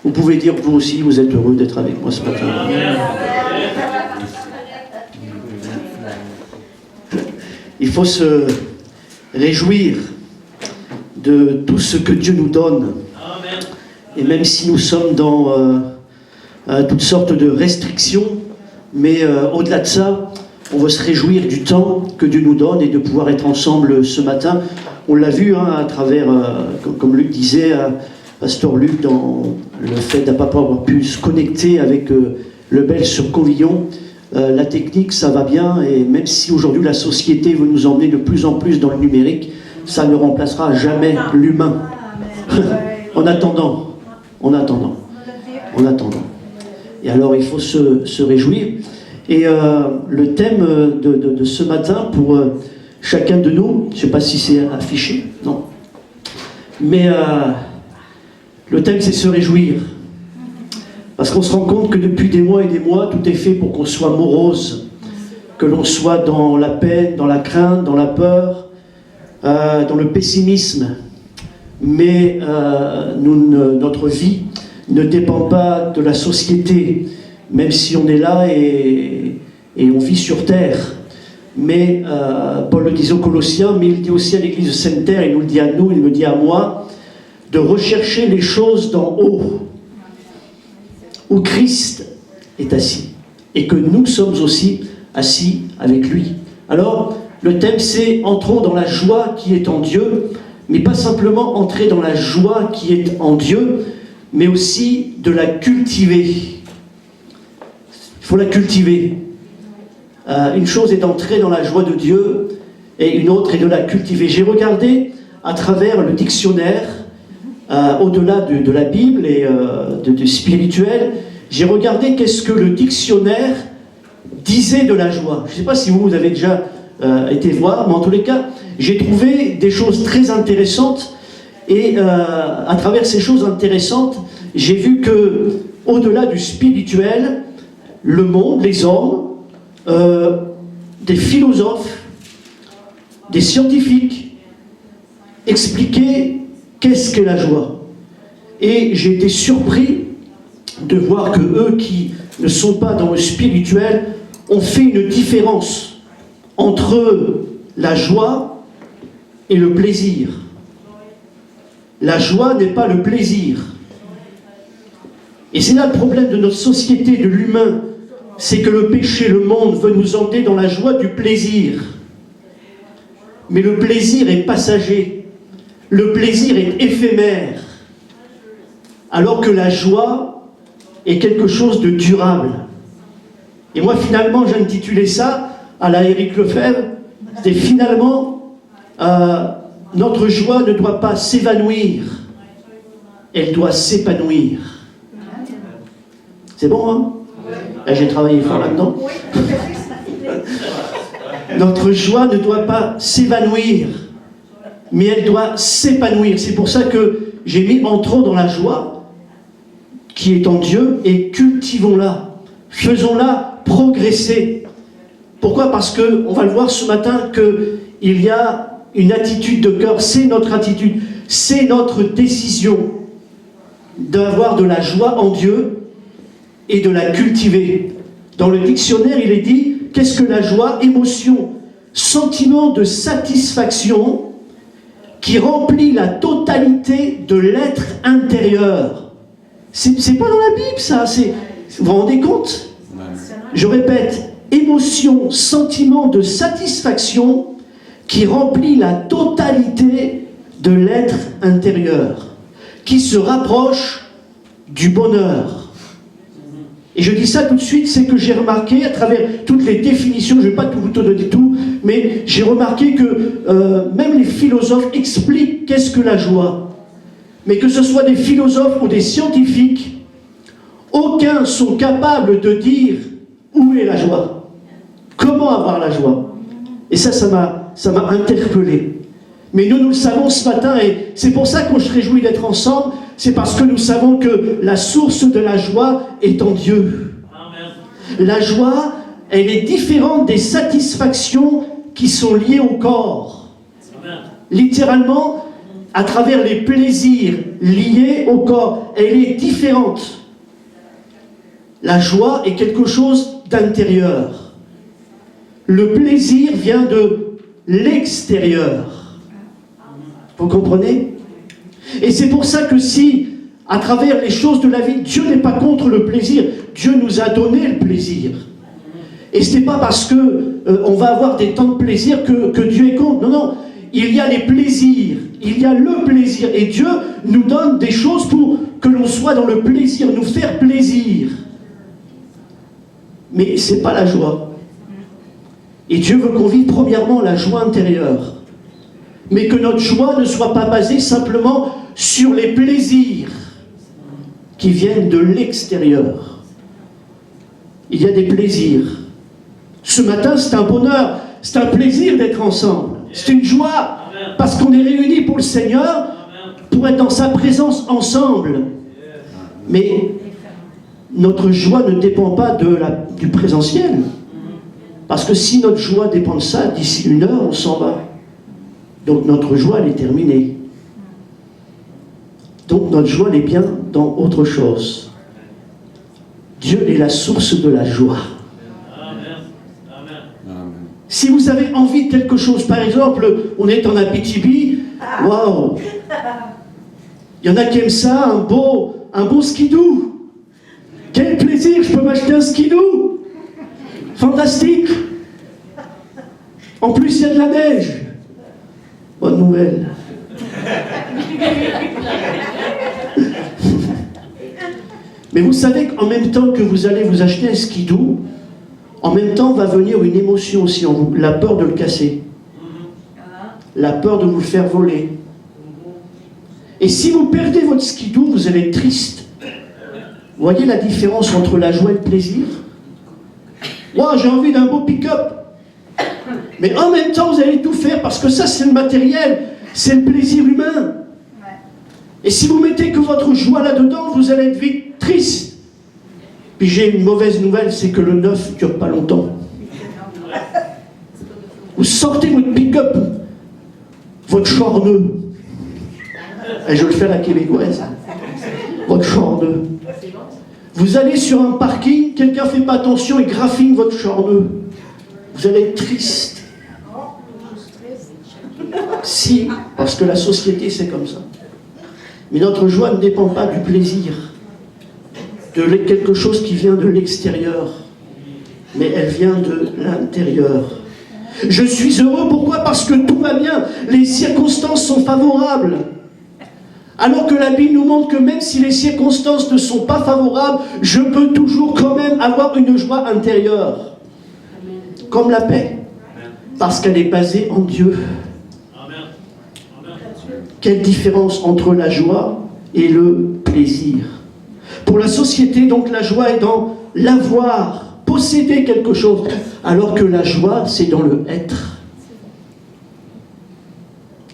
Vous pouvez dire vous aussi, vous êtes heureux d'être avec moi ce matin. Il faut se réjouir de tout ce que Dieu nous donne. Et même si nous sommes dans toutes sortes de restrictions, mais au-delà de ça, on veut se réjouir du temps que Dieu nous donne et de pouvoir être ensemble ce matin. On l'a vu à travers, comme Luc disait, Pasteur Luc, dans le fait de ne pas avoir pu se connecter avec le Belge sur Convillon. La technique, ça va bien, et même si aujourd'hui la société veut nous emmener de plus en plus dans le numérique, ça ne remplacera jamais l'humain. En attendant. Et alors il faut se réjouir. Et le thème de ce matin pour chacun de nous, je ne sais pas si c'est affiché, non. Mais le thème c'est se réjouir. Parce qu'on se rend compte que depuis des mois et des mois, tout est fait pour qu'on soit morose, que l'on soit dans la peine, dans la crainte, dans la peur, dans le pessimisme. Mais notre vie ne dépend pas de la société, même si on est là et on vit sur terre. Mais Paul le disait aux Colossiens, mais il dit aussi à l'église de Sainte-Terre, il nous le dit à nous, il me dit à moi, de rechercher les choses d'en haut, où Christ est assis, et que nous sommes aussi assis avec lui. Alors, le thème c'est « Entrons dans la joie qui est en Dieu », mais pas simplement entrer dans la joie qui est en Dieu, mais aussi de la cultiver. Il faut la cultiver. Une chose est d'entrer dans la joie de Dieu, et une autre est de la cultiver. J'ai regardé à travers le dictionnaire, au-delà de la Bible et de spirituel, j'ai regardé qu'est-ce que le dictionnaire disait de la joie. Je ne sais pas si vous avez déjà été voir, mais en tous les cas, j'ai trouvé des choses très intéressantes, et à travers ces choses intéressantes, j'ai vu que, au-delà du spirituel, le monde, les hommes, des philosophes, des scientifiques, expliquaient qu'est-ce qu'est la joie. Et j'ai été surpris de voir que eux qui ne sont pas dans le spirituel ont fait une différence entre la joie et le plaisir. La joie n'est pas le plaisir. Et c'est là le problème de notre société, de l'humain, c'est que le péché, le monde veut nous emmener dans la joie du plaisir. Mais le plaisir est passager. Le plaisir est éphémère. Alors que la joie est quelque chose de durable. Et moi, finalement, j'ai intitulé ça, à la Éric Lefebvre, c'est finalement, notre joie ne doit pas s'évanouir, elle doit s'épanouir. C'est bon, hein? Là, j'ai travaillé fort là-dedans. Notre joie ne doit pas s'évanouir, mais elle doit s'épanouir. C'est pour ça que j'ai mis entrons dans la joie qui est en Dieu et cultivons-la. Faisons-la progresser. Pourquoi? Parce que, on va le voir ce matin, qu'il y a une attitude de cœur, c'est notre attitude, c'est notre décision d'avoir de la joie en Dieu et de la cultiver. Dans le dictionnaire, il est dit, qu'est-ce que la joie? Émotion, sentiment de satisfaction qui remplit la totalité de l'être intérieur. C'est pas dans la Bible, ça. Vous vous rendez compte? Je répète, émotion, sentiment de satisfaction qui remplit la totalité de l'être intérieur, qui se rapproche du bonheur. Et je dis ça tout de suite, c'est que j'ai remarqué à travers toutes les définitions, je ne vais pas tout vous donner tout, mais j'ai remarqué que même les philosophes expliquent qu'est-ce que la joie. Mais que ce soit des philosophes ou des scientifiques, aucun sont capables de dire où est la joie. Comment avoir la joie? Et ça m'a interpellé. Mais nous le savons ce matin, et c'est pour ça qu'on se réjouit d'être ensemble, c'est parce que nous savons que la source de la joie est en Dieu. Amen. La joie, elle est différente des satisfactions qui sont liées au corps. Amen. Littéralement, à travers les plaisirs liés au corps, elle est différente. La joie est quelque chose d'intérieur. Le plaisir vient de l'extérieur. Vous comprenez? Et c'est pour ça que si, à travers les choses de la vie, Dieu n'est pas contre le plaisir, Dieu nous a donné le plaisir. Et ce n'est pas parce qu'on va avoir des temps de plaisir que Dieu est contre. Non, non. Il y a les plaisirs. Il y a le plaisir. Et Dieu nous donne des choses pour que l'on soit dans le plaisir, nous faire plaisir. Mais ce n'est pas la joie. Et Dieu veut qu'on vive premièrement la joie intérieure. Mais que notre joie ne soit pas basée simplement sur les plaisirs qui viennent de l'extérieur. Il y a des plaisirs. Ce matin, c'est un bonheur, c'est un plaisir d'être ensemble. C'est une joie, parce qu'on est réunis pour le Seigneur, pour être dans sa présence ensemble. Mais notre joie ne dépend pas du présentiel. Parce que si notre joie dépend de ça, d'ici 1 heure, on s'en va. Donc notre joie, elle est terminée. Donc notre joie, elle est bien dans autre chose. Dieu est la source de la joie. Si vous avez envie de quelque chose, par exemple, on est en Abitibi, waouh! Il y en a qui aiment ça, un beau skidoo. Quel plaisir, je peux m'acheter un skidoo. Fantastique. En plus, il y a de la neige. Bonne nouvelle. Mais vous savez qu'en même temps que vous allez vous acheter un skidoo, en même temps va venir une émotion aussi en vous, la peur de le casser, la peur de vous le faire voler. Et si vous perdez votre skidoo, vous allez être triste. Vous voyez la différence entre la joie et le plaisir? Moi, j'ai envie d'un beau pick-up. Mais en même temps, vous allez tout faire parce que ça, c'est le matériel, c'est le plaisir humain. Et si vous mettez que votre joie là-dedans, vous allez être vite triste. Puis j'ai une mauvaise nouvelle, c'est que le neuf ne dure pas longtemps. Vous sortez votre pick-up, votre chorneux. Et je le fais à la québécoise. Votre chorneux. Vous allez sur un parking, quelqu'un ne fait pas attention et graffine votre chorneux. Vous allez être triste. Si, parce que la société c'est comme ça. Mais notre joie ne dépend pas du plaisir, de quelque chose qui vient de l'extérieur, mais elle vient de l'intérieur. Je suis heureux, pourquoi? Parce que tout va bien, les circonstances sont favorables. Alors que la Bible nous montre que même si les circonstances ne sont pas favorables, je peux toujours quand même avoir une joie intérieure. Comme la paix. Parce qu'elle est basée en Dieu. Quelle différence entre la joie et le plaisir. Pour la société, donc, la joie est dans l'avoir, posséder quelque chose, alors que la joie, c'est dans le être.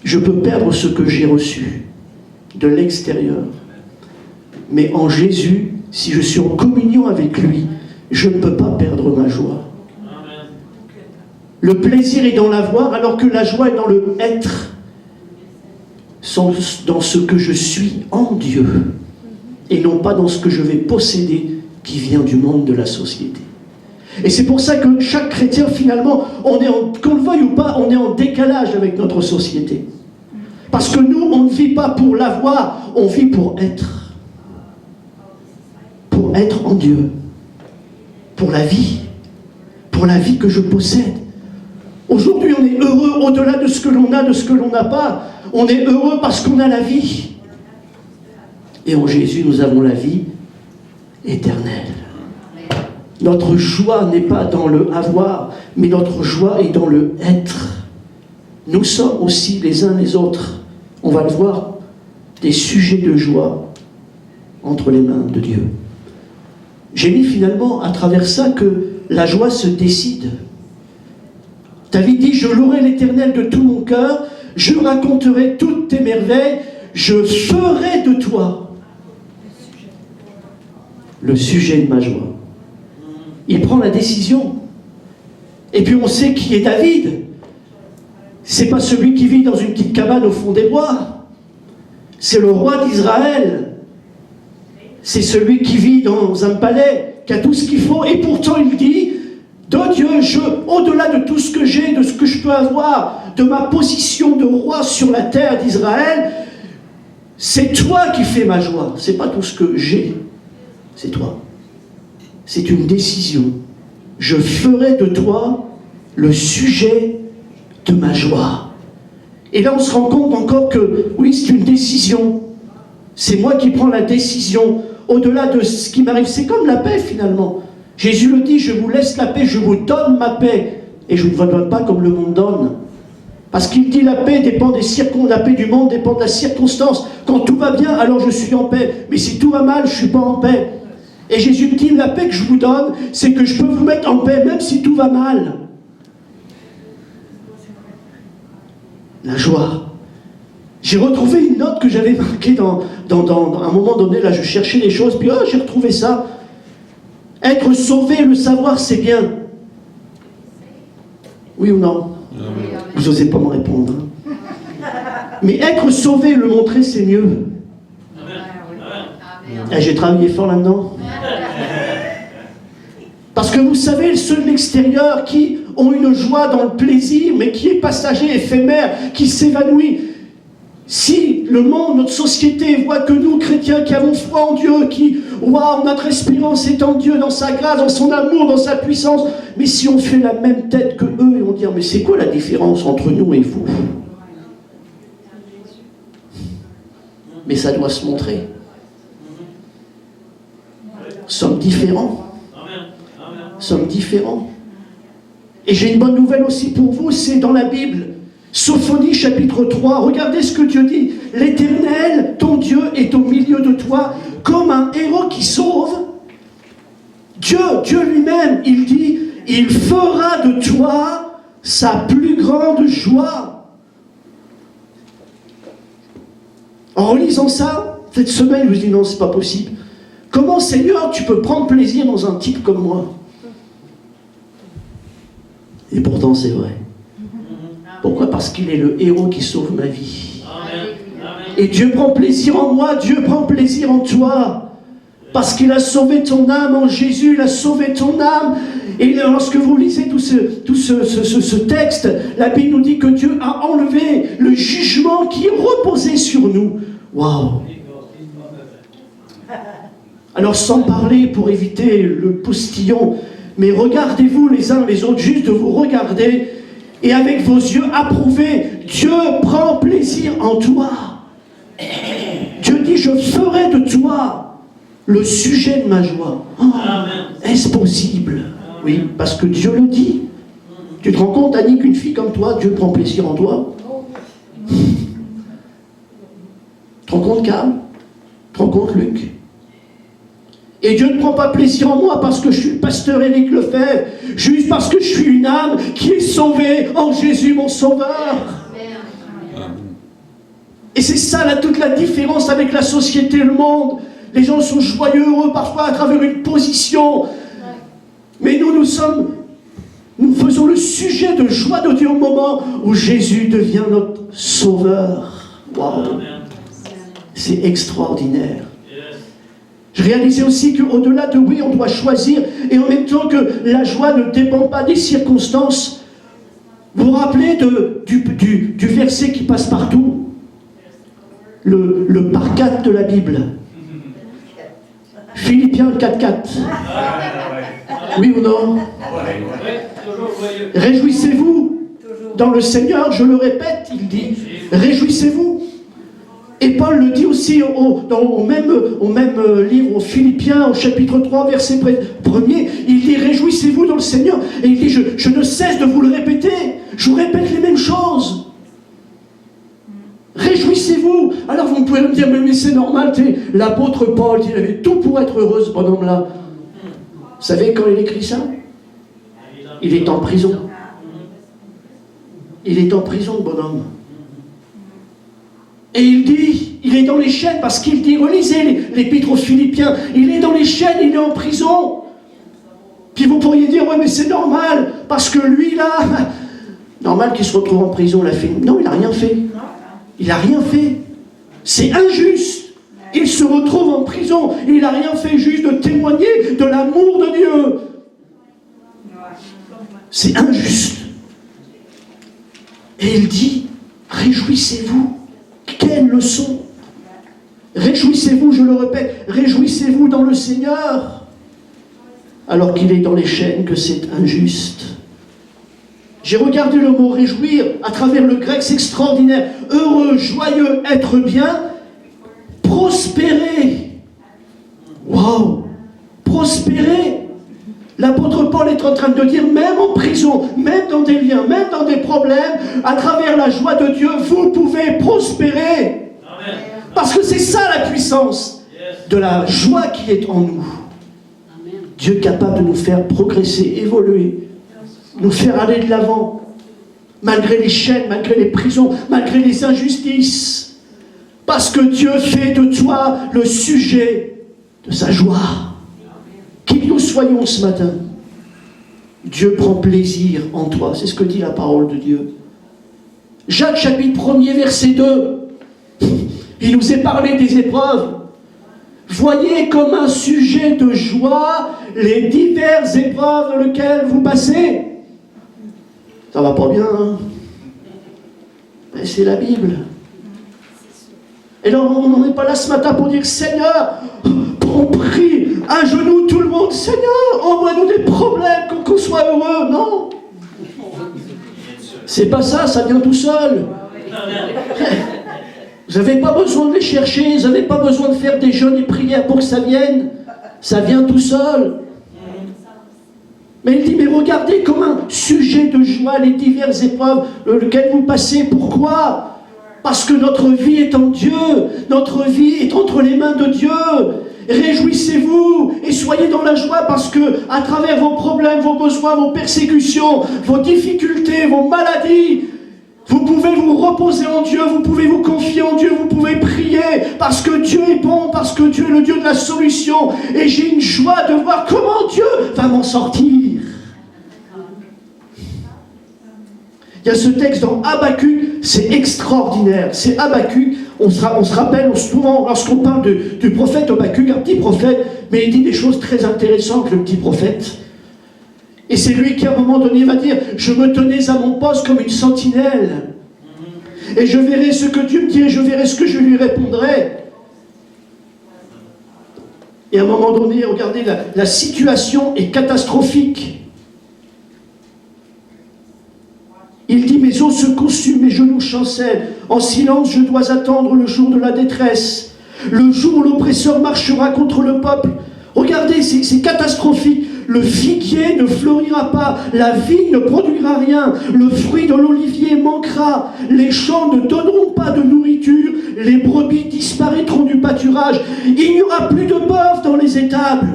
Je peux perdre ce que j'ai reçu de l'extérieur, mais en Jésus, si je suis en communion avec lui, je ne peux pas perdre ma joie. Le plaisir est dans l'avoir, alors que la joie est dans le être, dans ce que je suis en Dieu, et non pas dans ce que je vais posséder qui vient du monde de la société. Et c'est pour ça que chaque chrétien, finalement, qu'on le veuille ou pas, on est en décalage avec notre société. Parce que nous, on ne vit pas pour l'avoir, on vit pour être. Pour être en Dieu. Pour la vie que je possède. Aujourd'hui, on est heureux au-delà de ce que l'on a, de ce que l'on n'a pas. On est heureux parce qu'on a la vie. Et en Jésus, nous avons la vie éternelle. Notre joie n'est pas dans le avoir, mais notre joie est dans le être. Nous sommes aussi les uns les autres, on va le voir, des sujets de joie entre les mains de Dieu. J'ai mis finalement à travers ça que la joie se décide. David dit, je louerai l'Éternel de tout mon cœur, je raconterai toutes tes merveilles, je ferai de toi le sujet de ma joie. Il prend la décision. Et puis on sait qui est David. C'est pas celui qui vit dans une petite cabane au fond des bois. C'est le roi d'Israël. C'est celui qui vit dans un palais, qui a tout ce qu'il faut. Et pourtant, il dit, de Dieu, au-delà de tout ce que j'ai, de ce que je peux avoir, de ma position de roi sur la terre d'Israël, c'est toi qui fais ma joie. C'est pas tout ce que j'ai, c'est toi. C'est une décision. Je ferai de toi le sujet de ma joie. Et là, on se rend compte encore que, oui, c'est une décision. C'est moi qui prends la décision au-delà de ce qui m'arrive. C'est comme la paix, finalement. Jésus le dit, je vous laisse la paix, je vous donne ma paix. Et je ne vous donne pas comme le monde donne. Parce qu'il dit la paix dépend des circonstances, la paix du monde dépend de la circonstance. Quand tout va bien, alors je suis en paix. Mais si tout va mal, je ne suis pas en paix. Et Jésus dit, la paix que je vous donne, c'est que je peux vous mettre en paix même si tout va mal. La joie. J'ai retrouvé une note que j'avais marquée dans un moment donné, là je cherchais des choses, puis j'ai retrouvé ça. Être sauvé, le savoir, c'est bien. Oui ou non? Vous n'osez pas me répondre. Hein. Mais être sauvé, le montrer, c'est mieux. J'ai travaillé fort là-dedans. Parce que vous savez, ceux de l'extérieur qui ont une joie dans le plaisir, mais qui est passager, éphémère, qui s'évanouit. Si le monde, notre société voit que nous, chrétiens, qui avons foi en Dieu, qui, waouh, notre espérance est en Dieu, dans sa grâce, dans son amour, dans sa puissance, mais si on fait la même tête que eux, ils vont dire, mais c'est quoi la différence entre nous et vous? Mais ça doit se montrer. Nous sommes différents. Nous sommes différents. Et j'ai une bonne nouvelle aussi pour vous, c'est dans la Bible. Sophonie chapitre 3, regardez ce que Dieu dit. L'Éternel, ton Dieu, est au milieu de toi comme un héros qui sauve. Dieu lui-même, il dit, il fera de toi sa plus grande joie. En relisant ça, cette semaine, je me dis non, c'est pas possible. Comment, Seigneur, tu peux prendre plaisir dans un type comme moi? Et pourtant, c'est vrai. Pourquoi? Parce qu'il est le héros qui sauve ma vie. Et Dieu prend plaisir en moi, Dieu prend plaisir en toi. Parce qu'il a sauvé ton âme en Jésus, il a sauvé ton âme. Et lorsque vous lisez tout ce texte, la Bible nous dit que Dieu a enlevé le jugement qui reposait sur nous. Waouh! Alors sans parler pour éviter le postillon, mais regardez-vous les uns les autres, juste de vous regarder, et avec vos yeux approuvés, Dieu prend plaisir en toi. Dieu dit, je ferai de toi le sujet de ma joie. Oh, est-ce possible? Oui, parce que Dieu le dit. Tu te rends compte, Annie, qu'une fille comme toi, Dieu prend plaisir en toi? Tu te rends compte, Carl? Tu te rends compte, Luc? Et Dieu ne prend pas plaisir en moi parce que je suis le pasteur Éric Lefebvre, juste parce que je suis une âme qui est sauvée en Jésus mon Sauveur. Et c'est ça toute la différence avec la société, le monde. Les gens sont joyeux, heureux parfois à travers une position. Mais nous faisons le sujet de joie de Dieu au moment où Jésus devient notre Sauveur. Waouh! C'est extraordinaire. Je réalisais aussi qu'au-delà de oui, on doit choisir, et en même temps que la joie ne dépend pas des circonstances. Vous vous rappelez du verset qui passe partout? Le par 4 de la Bible. Philippiens 4.4. Oui ou non? Réjouissez-vous dans le Seigneur, je le répète, il dit. Réjouissez-vous. Et Paul le dit aussi au même livre, aux Philippiens, au chapitre 3, verset 1er, il dit « Réjouissez-vous dans le Seigneur ». Et il dit « Je ne cesse de vous le répéter, je vous répète les mêmes choses. Réjouissez-vous ». Alors vous pouvez me dire « Mais c'est normal, l'apôtre Paul, il avait tout pour être heureux, ce bonhomme-là ». Vous savez quand il écrit ça? Il est en prison. Il est en prison, le bonhomme. Et il dit, il est dans les chaînes, parce qu'il dit, relisez l'épître aux Philippiens, il est dans les chaînes, il est en prison. Puis vous pourriez dire, ouais mais c'est normal, parce que lui là, normal qu'il se retrouve en prison, non, il n'a rien fait. Il n'a rien fait. C'est injuste. Il se retrouve en prison. Il n'a rien fait juste de témoigner de l'amour de Dieu. C'est injuste. Et il dit, réjouissez-vous. Quelle leçon! Réjouissez-vous, je le répète, réjouissez-vous dans le Seigneur, alors qu'il est dans les chaînes, que c'est injuste. J'ai regardé le mot réjouir à travers le grec, c'est extraordinaire. Heureux, joyeux, être bien, prospérer. Waouh! Prospérer. L'apôtre Paul est en train de dire, même en prison, même dans des liens, même dans des problèmes, à travers la joie de Dieu, vous pouvez prospérer. Amen. Parce que c'est ça la puissance de la joie qui est en nous. Amen. Dieu est capable de nous faire progresser, évoluer, nous faire aller de l'avant, malgré les chaînes, malgré les prisons, malgré les injustices. Parce que Dieu fait de toi le sujet de sa joie. Qui que nous soyons ce matin, Dieu prend plaisir en toi. C'est ce que dit la parole de Dieu. Jacques chapitre 1er verset 2. Il nous est parlé des épreuves. Voyez comme un sujet de joie les diverses épreuves dans lesquelles vous passez. Ça va pas bien, hein? Mais c'est la Bible. Et là, on n'en est pas là ce matin pour dire, Seigneur, on prie à genoux tout le monde, Seigneur, envoie-nous des problèmes, qu'on soit heureux. Non. C'est pas ça, ça vient tout seul. Vous n'avez pas besoin de les chercher, vous n'avez pas besoin de faire des jeûnes et prières pour que ça vienne. Ça vient tout seul. Mais il dit, mais regardez comme un sujet de joie les diverses épreuves lesquelles vous passez. Pourquoi? Parce que notre vie est en Dieu. Notre vie est entre les mains de Dieu. Réjouissez-vous et soyez dans la joie parce que à travers vos problèmes, vos besoins, vos persécutions, vos difficultés, vos maladies, vous pouvez vous reposer en Dieu, vous pouvez vous confier en Dieu, vous pouvez prier parce que Dieu est bon, parce que Dieu est le Dieu de la solution. Et j'ai une joie de voir comment Dieu va m'en sortir. Il y a ce texte dans Habakkuk, c'est extraordinaire. C'est Habakkuk, on se rappelle souvent lorsqu'on parle du prophète Habakkuk, un petit prophète, mais il dit des choses très intéressantes, le petit prophète. Et c'est lui qui, à un moment donné, va dire « Je me tenais à mon poste comme une sentinelle. Et je verrai ce que Dieu me dit et je verrai ce que je lui répondrai. » Et à un moment donné, regardez, la situation est catastrophique. Il dit « Mes os se consument, mes genoux chancellent. En silence, je dois attendre le jour de la détresse. Le jour où l'oppresseur marchera contre le peuple. » Regardez, c'est catastrophique. Le figuier ne fleurira pas, la vigne ne produira rien, le fruit de l'olivier manquera, les champs ne donneront pas de nourriture, les brebis disparaîtront du pâturage, il n'y aura plus de bœufs dans les étables.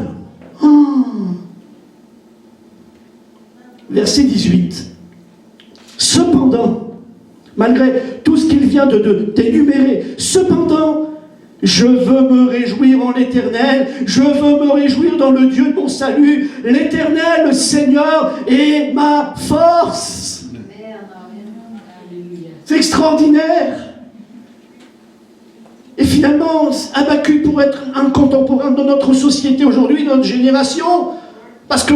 Verset 18. Cependant, malgré tout ce qu'il vient d'énumérer, cependant, je veux me réjouir en l'Éternel, je veux me réjouir dans le Dieu de mon salut. L'Éternel, le Seigneur, est ma force. C'est extraordinaire. Et finalement, Habakkuk pourrait être un contemporain de notre société aujourd'hui, de notre génération, parce que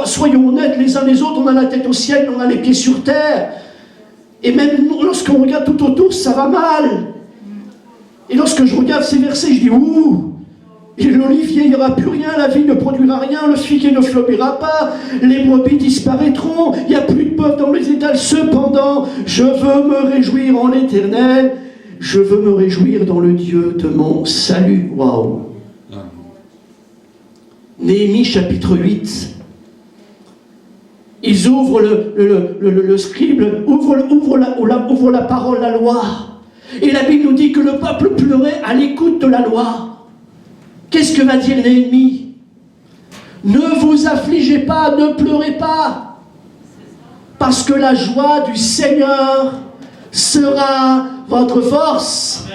soyons honnêtes les uns les autres, on a la tête au ciel, on a les pieds sur terre. Et même lorsqu'on regarde tout autour, ça va mal. Et lorsque je regarde ces versets, je dis, ouh, l'olivier, il n'y aura plus rien, la vigne ne produira rien, le figuier ne fleurira pas, les brebis disparaîtront, il n'y a plus de bœufs dans les étals. Cependant, je veux me réjouir en l'Éternel, je veux me réjouir dans le Dieu de mon salut. Waouh! Néhémie chapitre 8. Ils ouvrent le scribe, ouvre la parole, la loi. Et la Bible nous dit que le peuple pleurait à l'écoute de la loi. Qu'est-ce que va dire Néhémie? Ne vous affligez pas, ne pleurez pas, parce que la joie du Seigneur sera votre force.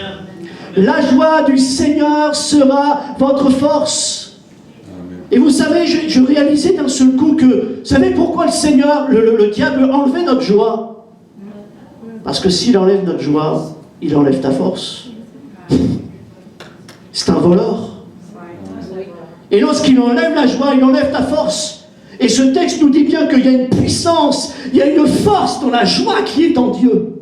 La joie du Seigneur sera votre force. Et vous savez, je réalisais d'un seul coup que, vous savez pourquoi le Seigneur, le diable enlevait notre joie? Parce que s'il enlève notre joie, il enlève ta force. c'est un voleur. Et lorsqu'il enlève la joie, il enlève ta force. Et ce texte nous dit bien qu'il y a une puissance, il y a une force dans la joie qui est en Dieu.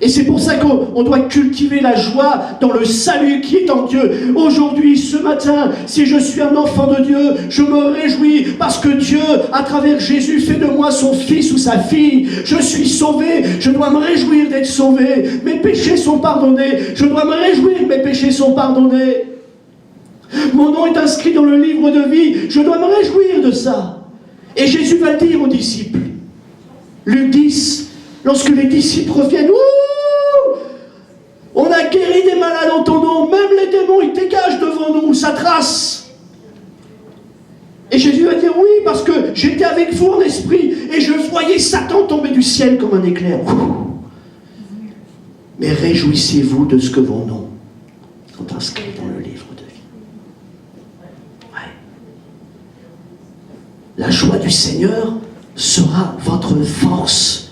Et c'est pour ça qu'on doit cultiver la joie dans le salut qui est en Dieu. Aujourd'hui, ce matin, si je suis un enfant de Dieu, je me réjouis parce que Dieu, à travers Jésus, fait de moi son fils ou sa fille. Je suis sauvé, je dois me réjouir d'être sauvé. Mes péchés sont pardonnés, je dois me réjouir que mes péchés sont pardonnés. Mon nom est inscrit dans le livre de vie, je dois me réjouir de ça. Et Jésus va le dire aux disciples. Luc 10, lorsque les disciples reviennent, on a guéri des malades en ton nom, même les démons, ils dégagent devant nous, ça trace. Et Jésus va dire, oui, parce que j'étais avec vous en esprit, et je voyais Satan tomber du ciel comme un éclair. Mais réjouissez-vous de ce que vos noms sont inscrits dans le livre de vie. Ouais. La joie du Seigneur sera votre force.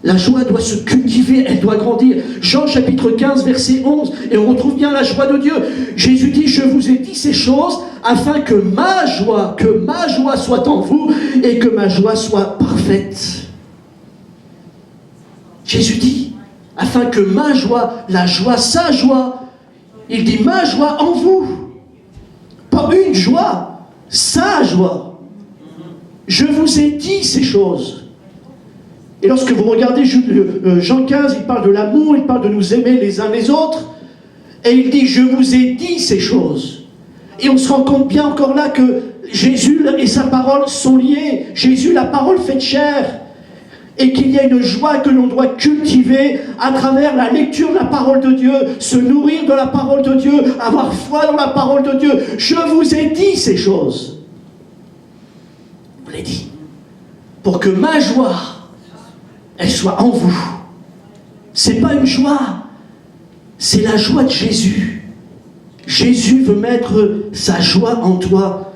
La joie doit se cultiver, elle doit grandir. Jean chapitre 15, verset 11, et on retrouve bien la joie de Dieu. Jésus dit, je vous ai dit ces choses afin que ma joie soit en vous et que ma joie soit parfaite. Jésus dit, afin que ma joie, la joie, sa joie, il dit ma joie en vous. Pas une joie, sa joie. Je vous ai dit ces choses. Et lorsque vous regardez Jean 15, il parle de l'amour, il parle de nous aimer les uns les autres, et il dit, je vous ai dit ces choses. Et on se rend compte bien encore là que Jésus et sa parole sont liés. Jésus, la parole faite chair. Et qu'il y a une joie que l'on doit cultiver à travers la lecture de la parole de Dieu, se nourrir de la parole de Dieu, avoir foi dans la parole de Dieu. Je vous ai dit ces choses. Je vous l'ai dit. Pour que ma joie, elle soit en vous. C'est pas une joie, c'est la joie de Jésus. Jésus veut mettre sa joie en toi.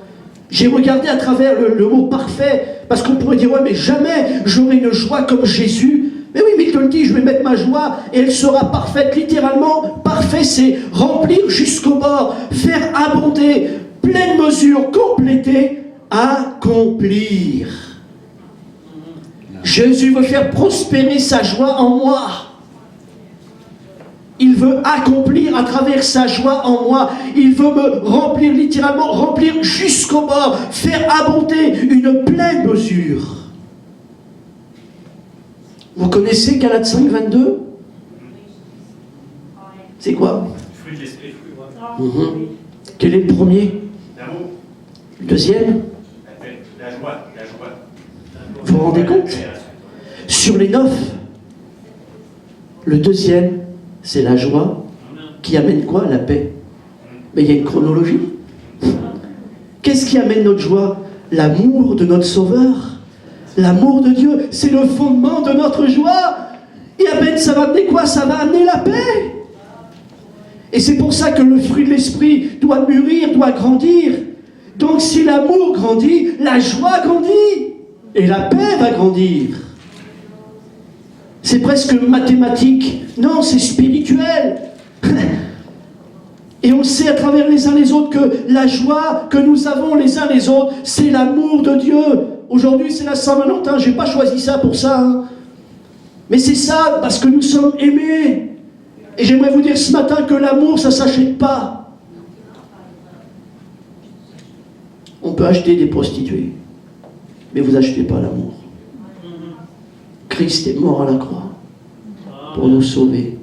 J'ai regardé à travers le mot parfait, parce qu'on pourrait dire, ouais, mais jamais j'aurai une joie comme Jésus. Mais oui, mais il te le dit, je vais mettre ma joie et elle sera parfaite. Littéralement, parfait, c'est remplir jusqu'au bord, faire abonder, pleine mesure, compléter, accomplir. Jésus veut faire prospérer sa joie en moi. Il veut accomplir à travers sa joie en moi. Il veut me remplir, littéralement, remplir jusqu'au bord, faire abonder une pleine mesure. Vous connaissez Galates 5, 22 ? C'est quoi ? Fruit de l'esprit. Quel est le premier ? L'amour. Le deuxième ? La joie. Vous vous rendez compte ? Sur les 9, le deuxième, c'est la joie qui amène quoi ? La paix. Mais il y a une chronologie. Qu'est-ce qui amène notre joie ? L'amour de notre Sauveur. L'amour de Dieu, c'est le fondement de notre joie. Et à peine, ça va amener quoi ? Ça va amener la paix. Et c'est pour ça que le fruit de l'esprit doit mûrir, doit grandir. Donc si l'amour grandit, la joie grandit. Et la paix va grandir. C'est presque mathématique. Non, c'est spirituel. Et on sait à travers les uns les autres que la joie que nous avons les uns les autres, c'est l'amour de Dieu. Aujourd'hui, c'est la Saint-Valentin. Je n'ai pas choisi ça pour ça. Hein. Mais c'est ça, parce que nous sommes aimés. Et j'aimerais vous dire ce matin que l'amour, ça ne s'achète pas. On peut acheter des prostituées. Mais vous n'achetez pas l'amour. Christ est mort à la croix pour nous sauver.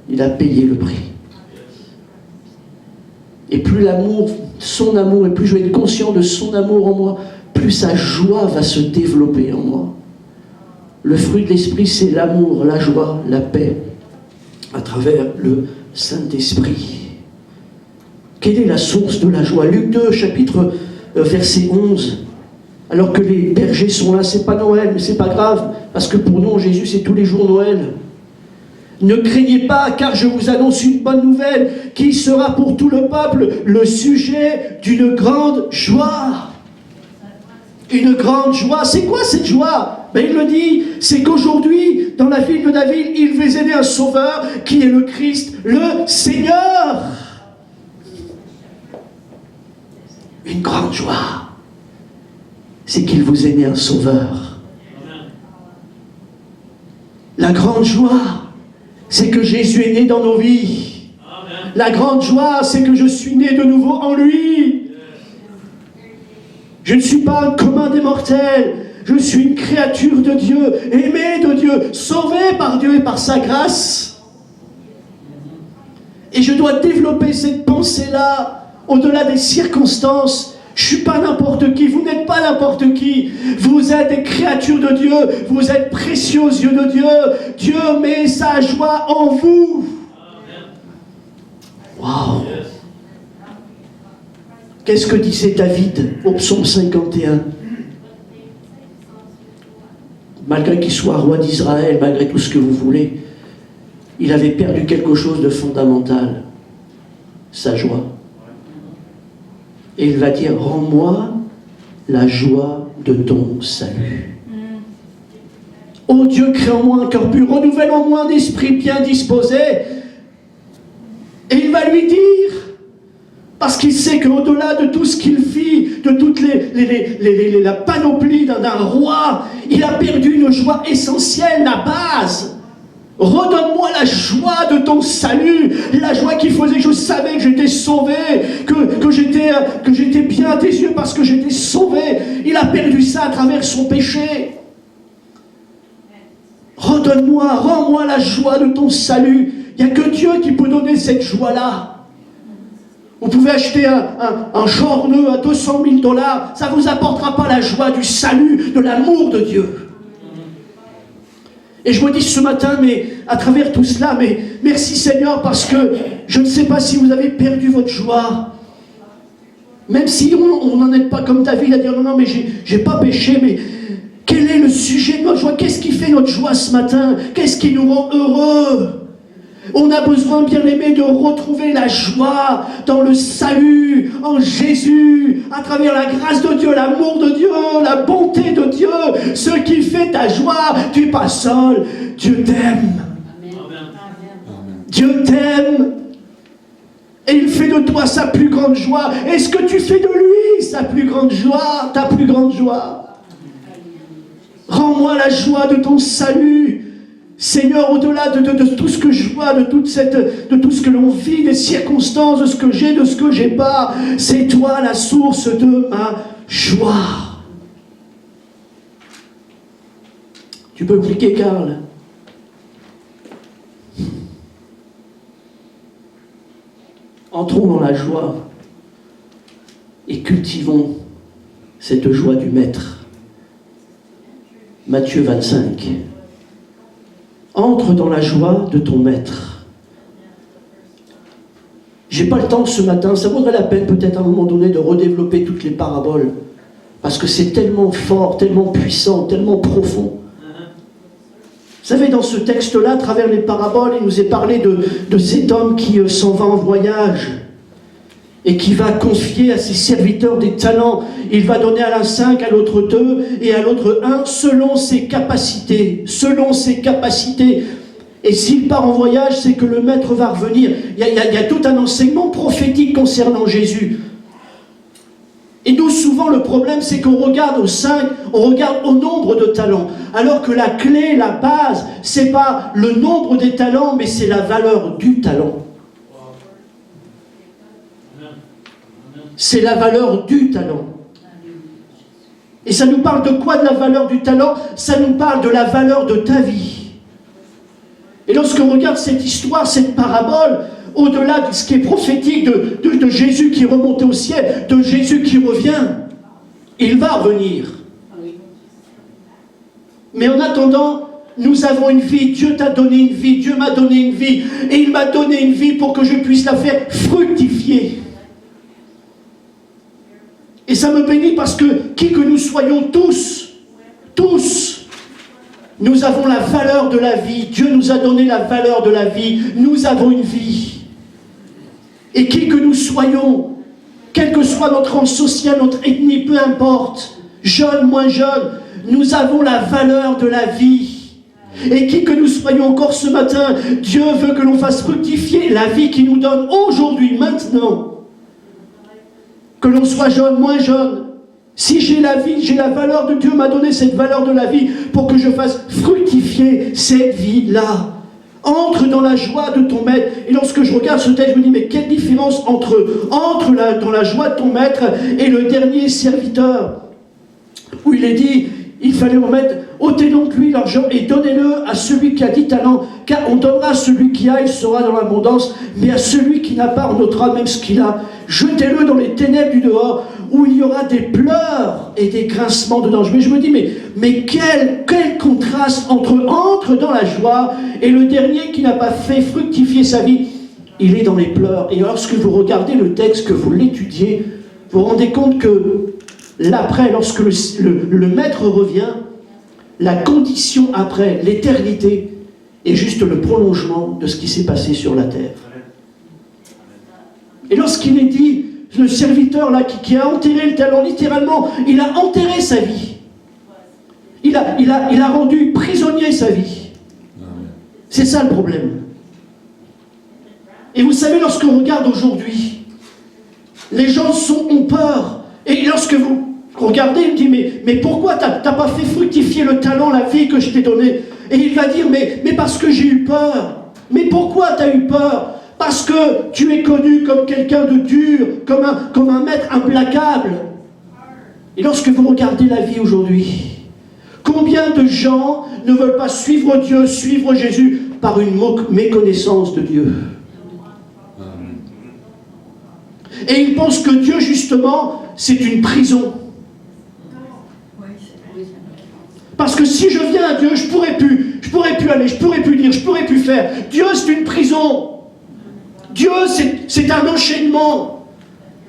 Il a payé le prix. Et plus l'amour, son amour, et plus je vais être conscient de son amour en moi, plus sa joie va se développer en moi. Le fruit de l'esprit, c'est l'amour, la joie, la paix, à travers le Saint-Esprit. Quelle est la source de la joie ? Luc 2, chapitre verset 11. Alors que les bergers sont là, c'est pas Noël, mais c'est pas grave, parce que pour nous, Jésus, c'est tous les jours Noël. Ne craignez pas, car je vous annonce une bonne nouvelle, qui sera pour tout le peuple le sujet d'une grande joie. Une grande joie. C'est quoi cette joie ? Mais il le dit, c'est qu'aujourd'hui, dans la ville de David, il faisait naître un sauveur qui est le Christ, le Seigneur. Une grande joie, c'est qu'il vous ait né un sauveur. La grande joie, c'est que Jésus est né dans nos vies. La grande joie, c'est que je suis né de nouveau en lui. Je ne suis pas un commun des mortels. Je suis une créature de Dieu, aimée de Dieu, sauvée par Dieu et par sa grâce. Et je dois développer cette pensée-là au-delà des circonstances. Je ne suis pas n'importe qui, vous n'êtes pas n'importe qui. Vous êtes des créatures de Dieu, vous êtes précieux aux yeux de Dieu. Dieu met sa joie en vous. Waouh! Qu'est-ce que disait David au psaume 51? Malgré qu'il soit roi d'Israël, malgré tout ce que vous voulez, il avait perdu quelque chose de fondamental, sa joie. Et il va dire, rends-moi la joie de ton salut. Ô Dieu, crée en moi un cœur pur, renouvelle en moi un esprit bien disposé. Et il va lui dire, parce qu'il sait qu'au-delà de tout ce qu'il vit, de toute la panoplie d'un roi, il a perdu une joie essentielle, la base. Redonne-moi la joie de ton salut, la joie qui faisait que je savais que j'étais sauvé, que j'étais bien à tes yeux parce que j'étais sauvé. Il a perdu ça à travers son péché. Redonne-moi, rends-moi la joie de ton salut. Il n'y a que Dieu qui peut donner cette joie-là. Vous pouvez acheter un Jorneux à 200 000 $, ça ne vous apportera pas la joie du salut, de l'amour de Dieu. Et je me dis ce matin, mais à travers tout cela, mais merci Seigneur, parce que je ne sais pas si vous avez perdu votre joie. Même si on n'en est pas comme David à dire non, mais j'ai pas péché, mais quel est le sujet de notre joie? Qu'est-ce qui fait notre joie ce matin? Qu'est-ce qui nous rend heureux? On a besoin, bien aimé, de retrouver la joie dans le salut, en Jésus, à travers la grâce de Dieu, l'amour de Dieu, la bonté de Dieu. Ce qui fait ta joie, tu n'es pas seul. Dieu t'aime. Dieu t'aime. Et il fait de toi sa plus grande joie. Est-ce que tu fais de lui sa plus grande joie, ta plus grande joie? Rends-moi la joie de ton salut. Seigneur, au-delà de tout ce que je vois, de tout ce que l'on vit, des circonstances, de ce que j'ai, de ce que j'ai pas, c'est toi la source de ma joie. Tu peux cliquer, Karl. Entrons dans la joie et cultivons cette joie du Maître. Matthieu 25. Entre dans la joie de ton Maître. J'ai pas le temps ce matin, ça vaudrait la peine peut-être à un moment donné de redévelopper toutes les paraboles, parce que c'est tellement fort, tellement puissant, tellement profond. Vous savez, dans ce texte-là, à travers les paraboles, il nous est parlé de cet homme qui s'en va en voyage et qui va confier à ses serviteurs des talents. Il va donner à l'un 5, à l'autre 2 et à l'autre 1 selon ses capacités. Selon ses capacités. Et s'il part en voyage, c'est que le maître va revenir. Il y a tout un enseignement prophétique concernant Jésus. Et nous, souvent, le problème, c'est qu'on regarde aux 5, on regarde au nombre de talents. Alors que la clé, la base, c'est pas le nombre des talents, mais c'est la valeur du talent. C'est la valeur du talent. Et ça nous parle de quoi, de la valeur du talent? Ça nous parle de la valeur de ta vie. Et lorsqu'on regarde cette histoire, cette parabole, au-delà de ce qui est prophétique de Jésus qui est remonté au ciel, de Jésus qui revient, il va revenir. Mais en attendant, nous avons une vie, Dieu t'a donné une vie, Dieu m'a donné une vie, et il m'a donné une vie pour que je puisse la faire fructifier. Et ça me bénit parce que, qui que nous soyons tous, nous avons la valeur de la vie. Dieu nous a donné la valeur de la vie. Nous avons une vie. Et qui que nous soyons, quel que soit notre rang social, notre ethnie, peu importe, jeune, moins jeune, Nous avons la valeur de la vie. Et qui que nous soyons encore ce matin, Dieu veut que l'on fasse fructifier la vie qu'il nous donne aujourd'hui, maintenant. Que l'on soit jeune, moins jeune. Si j'ai la vie, j'ai la valeur de Dieu, m'a donné cette valeur de la vie pour que je fasse fructifier cette vie-là. Entre dans la joie de ton maître. Et lorsque je regarde ce texte, je me dis, mais quelle différence entre dans la joie de ton maître et le dernier serviteur, où il est dit, il fallait remettre, ôtez donc lui l'argent et donnez-le à celui qui a 10 talents, car on donnera à celui qui a, il sera dans l'abondance, mais à celui qui n'a pas, on ôtera même ce qu'il a. Jetez-le dans les ténèbres du dehors, où il y aura des pleurs et des grincements dedans. Mais je me dis, mais quel contraste entre dans la joie et le dernier qui n'a pas fait fructifier sa vie, il est dans les pleurs. Et lorsque vous regardez le texte, que vous l'étudiez, vous vous rendez compte que l'après, lorsque le maître revient, la condition après, l'éternité, est juste le prolongement de ce qui s'est passé sur la terre. Et lorsqu'il est dit, le serviteur là qui a enterré le talent, littéralement, il a enterré sa vie. Il a rendu prisonnier sa vie. C'est ça le problème. Et vous savez, lorsqu'on regarde aujourd'hui, les gens ont peur. Et lorsque vous regardez, il me dit, mais pourquoi t'as pas fait fructifier le talent, la vie que je t'ai donnée? Et il va dire, mais parce que j'ai eu peur. Mais pourquoi t'as eu peur? Parce que tu es connu comme quelqu'un de dur, comme un maître implacable. Et lorsque vous regardez la vie aujourd'hui, combien de gens ne veulent pas suivre Dieu, suivre Jésus, par une méconnaissance de Dieu? Et ils pensent que Dieu, justement, c'est une prison. Parce que si je viens à Dieu, je pourrais plus aller, je pourrais plus dire, je pourrais plus faire. Dieu, c'est une prison. Dieu, c'est un enchaînement.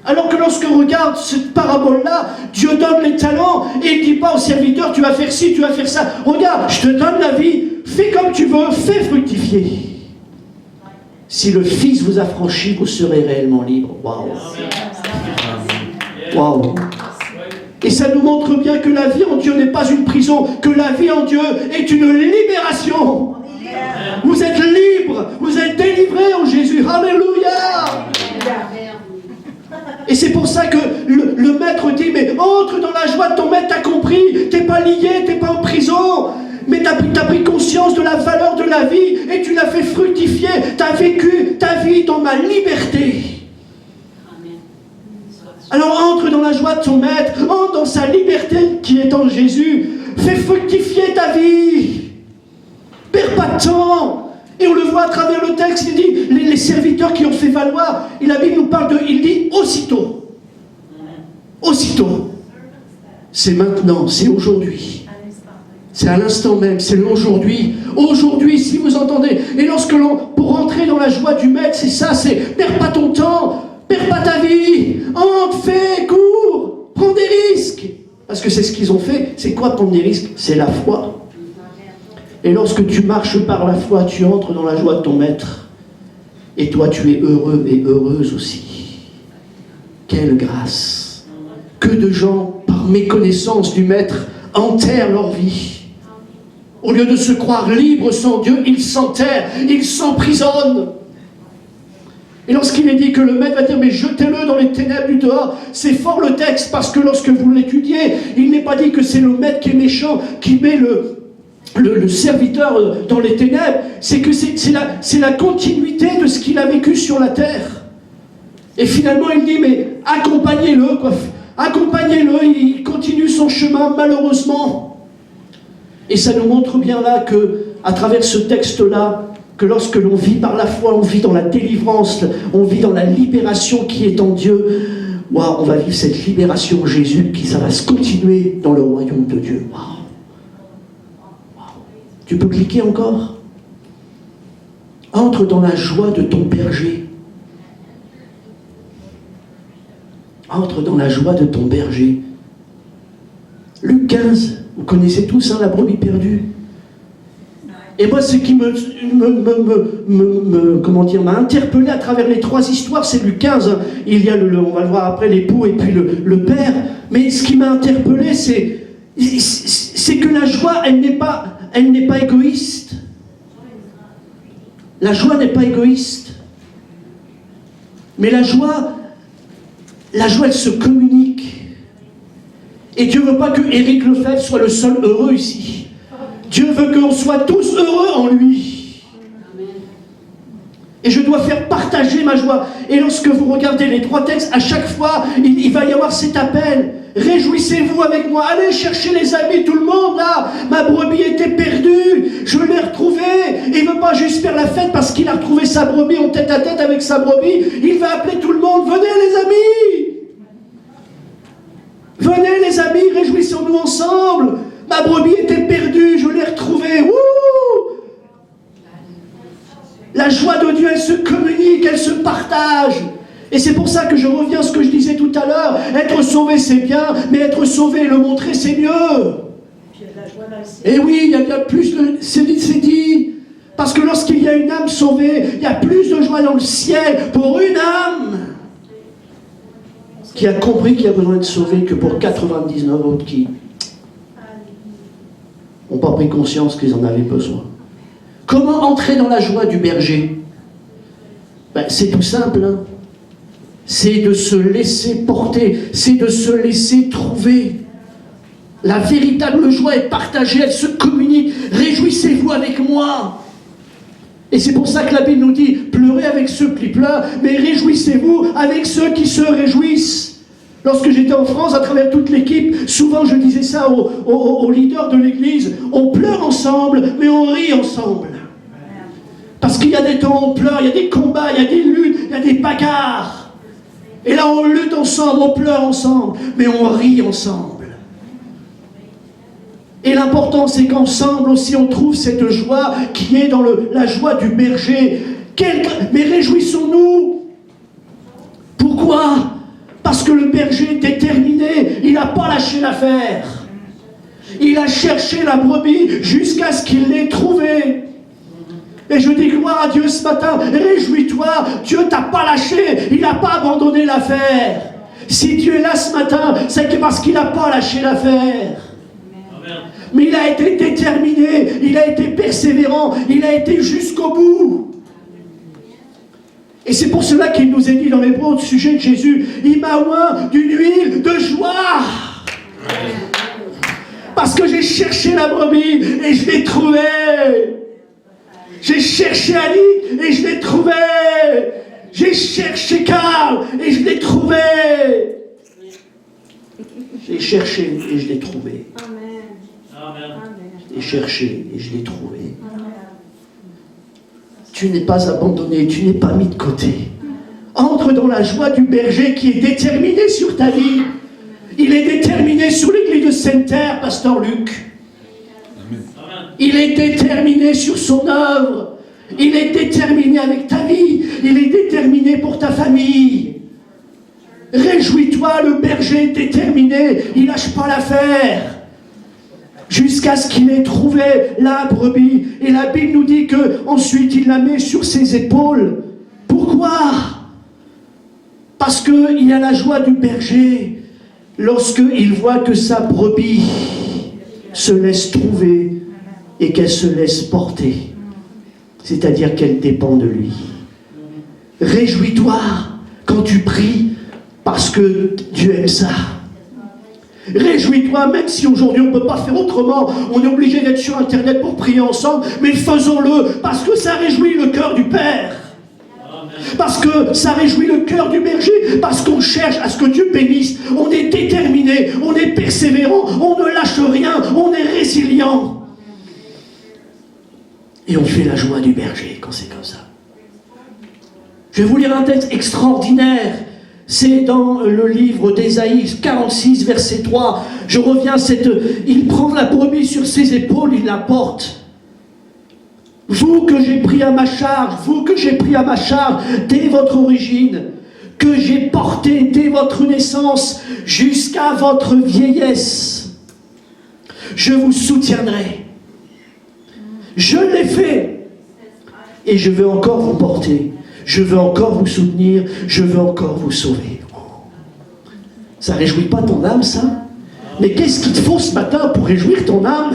Alors que lorsque on regarde cette parabole-là, Dieu donne les talents et il ne dit pas au serviteur, tu vas faire ci, tu vas faire ça. Regarde, je te donne la vie, fais comme tu veux, fais fructifier. Si le Fils vous affranchit, vous serez réellement libre. Waouh! Waouh! Et ça nous montre bien que la vie en Dieu n'est pas une prison, que la vie en Dieu est une libération. Vous êtes libre, vous êtes délivrés en Jésus. Alléluia! Et c'est pour ça que le maître dit, mais entre dans la joie de ton maître, t'as compris, t'es pas lié, t'es pas en prison, mais t'as pris conscience de la valeur de la vie et tu l'as fait fructifier, t'as vécu ta vie dans ma liberté. Alors entre dans la joie de ton maître, entre dans sa liberté qui est en Jésus, fais fructifier ta vie. Perds pas de temps. Et on le voit à travers le texte, il dit, les serviteurs qui ont fait valoir, la Bible nous parle il dit aussitôt. Aussitôt. C'est maintenant, c'est aujourd'hui. C'est à l'instant même, c'est l'aujourd'hui. Aujourd'hui, si vous entendez. Et pour rentrer dans la joie du maître, c'est ça, c'est perds pas ton temps, perds pas ta vie, entre, fais, cours, prends des risques. Parce que c'est ce qu'ils ont fait. C'est quoi prendre des risques? C'est la foi. Et lorsque tu marches par la foi, tu entres dans la joie de ton maître. Et toi, tu es heureux et heureuse aussi. Quelle grâce! Que de gens, par méconnaissance du maître, enterrent leur vie. Au lieu de se croire libres sans Dieu, ils s'enterrent, ils s'emprisonnent. Et lorsqu'il est dit que le maître va dire, mais jetez-le dans les ténèbres du dehors, c'est fort le texte, parce que lorsque vous l'étudiez, il n'est pas dit que c'est le maître qui est méchant, qui met le serviteur dans les ténèbres, c'est que c'est la continuité de ce qu'il a vécu sur la terre. Et finalement, il dit, mais accompagnez-le, quoi. Accompagnez-le, il continue son chemin, malheureusement. Et ça nous montre bien là que, à travers ce texte-là, que lorsque l'on vit par la foi, on vit dans la délivrance, on vit dans la libération qui est en Dieu. Waouh, on va vivre cette libération en Jésus, ça va se continuer dans le royaume de Dieu. Waouh. Tu peux cliquer encore? Entre dans la joie de ton berger. Entre dans la joie de ton berger. Luc 15, vous connaissez tous la brebis perdue. Et moi, ce qui m'a interpellé à travers les 3 histoires, c'est Luc 15. Il y a on va le voir après, l'époux et puis le père. Mais ce qui m'a interpellé, c'est c'est que la joie, elle n'est pas égoïste. La joie n'est pas égoïste. Mais la joie, elle se communique. Et Dieu ne veut pas que Éric Lefebvre soit le seul heureux ici. Dieu veut qu'on soit tous heureux en lui. Et je dois faire partager ma joie. Et lorsque vous regardez les 3 textes, à chaque fois, il va y avoir cet appel. Réjouissez-vous avec moi. Allez chercher les amis, tout le monde là. Ma brebis était perdue. Je l'ai retrouvée. Il ne veut pas juste faire la fête parce qu'il a retrouvé sa brebis en tête à tête avec sa brebis. Il va appeler tout le monde. Venez les amis. Venez les amis, réjouissons-nous ensemble. Ma brebis était perdue. Je l'ai retrouvée. Wouh! La joie de Dieu, elle se communique, elle se partage. Et c'est pour ça que je reviens à ce que je disais tout à l'heure. Être sauvé, c'est bien, mais être sauvé et le montrer, c'est mieux. Et oui, il y a plus de... C'est dit. Parce que lorsqu'il y a une âme sauvée, il y a plus de joie dans le ciel pour une âme qui a compris qu'il a besoin d'être sauvé que pour 99 autres qui n'ont pas pris conscience qu'ils en avaient besoin. Comment entrer dans la joie du berger? C'est tout simple, hein. C'est de se laisser porter, c'est de se laisser trouver. La véritable joie est partagée, elle se communique. Réjouissez-vous avec moi. Et c'est pour ça que la Bible nous dit, pleurez avec ceux qui pleurent, mais réjouissez-vous avec ceux qui se réjouissent. Lorsque j'étais en France, à travers toute l'équipe, souvent je disais ça aux leaders de l'église, on pleure ensemble, mais on rit ensemble. Parce qu'il y a des temps où on pleure, il y a des combats, il y a des luttes, il y a des bagarres. Et là, on lutte ensemble, on pleure ensemble, mais on rit ensemble. Et l'important, c'est qu'ensemble aussi, on trouve cette joie qui est dans la joie du berger. Mais réjouissons-nous. Pourquoi? Parce que le berger est déterminé, il n'a pas lâché l'affaire. Il a cherché la brebis jusqu'à ce qu'il l'ait trouvée. Et je dis gloire à Dieu ce matin, réjouis-toi, Dieu t'a pas lâché, il n'a pas abandonné l'affaire. Si Dieu est là ce matin, c'est que parce qu'il n'a pas lâché l'affaire. Mais il a été déterminé, il a été persévérant, il a été jusqu'au bout. Et c'est pour cela qu'il nous est dit dans l'Hébreu au sujet de Jésus, il m'a oint d'une huile de joie. Parce que j'ai cherché la brebis et je l'ai trouvée. J'ai cherché Ali et je l'ai trouvé. J'ai cherché Karl et je l'ai trouvé. J'ai cherché et je l'ai trouvé. Amen. J'ai cherché et je l'ai trouvé. Amen. Tu n'es pas abandonné, tu n'es pas mis de côté. Entre dans la joie du berger qui est déterminé sur ta vie. Il est déterminé sur l'église de Sainte-Terre, Pasteur Luc. Il est déterminé sur son œuvre. Il est déterminé avec ta vie. Il est déterminé pour ta famille. Réjouis-toi, le berger est déterminé. Il ne lâche pas l'affaire. Jusqu'à ce qu'il ait trouvé la brebis. Et la Bible nous dit qu'ensuite il la met sur ses épaules. Pourquoi? Parce qu'il y a la joie du berger lorsqu'il voit que sa brebis se laisse trouver et qu'elle se laisse porter, c'est-à-dire qu'elle dépend de lui. Réjouis-toi quand tu pries, parce que Dieu aime ça. Réjouis-toi, même si aujourd'hui on ne peut pas faire autrement, on est obligé d'être sur Internet pour prier ensemble, mais faisons-le, parce que ça réjouit le cœur du Père. Parce que ça réjouit le cœur du berger, parce qu'on cherche à ce que Dieu bénisse. On est déterminé, on est persévérant, on ne lâche rien, on est résilient. Et on fait la joie du berger quand c'est comme ça. Je vais vous lire un texte extraordinaire. C'est dans le livre d'Ésaïe 46, verset 3. Je reviens à il prend la brebis sur ses épaules, il la porte. Vous que j'ai pris à ma charge, dès votre origine, que j'ai porté dès votre naissance jusqu'à votre vieillesse, je vous soutiendrai. Je l'ai fait et je veux encore vous porter, je veux encore vous soutenir, je veux encore vous sauver. Ça ne réjouit pas ton âme, ça? Mais qu'est-ce qu'il te faut ce matin pour réjouir ton âme?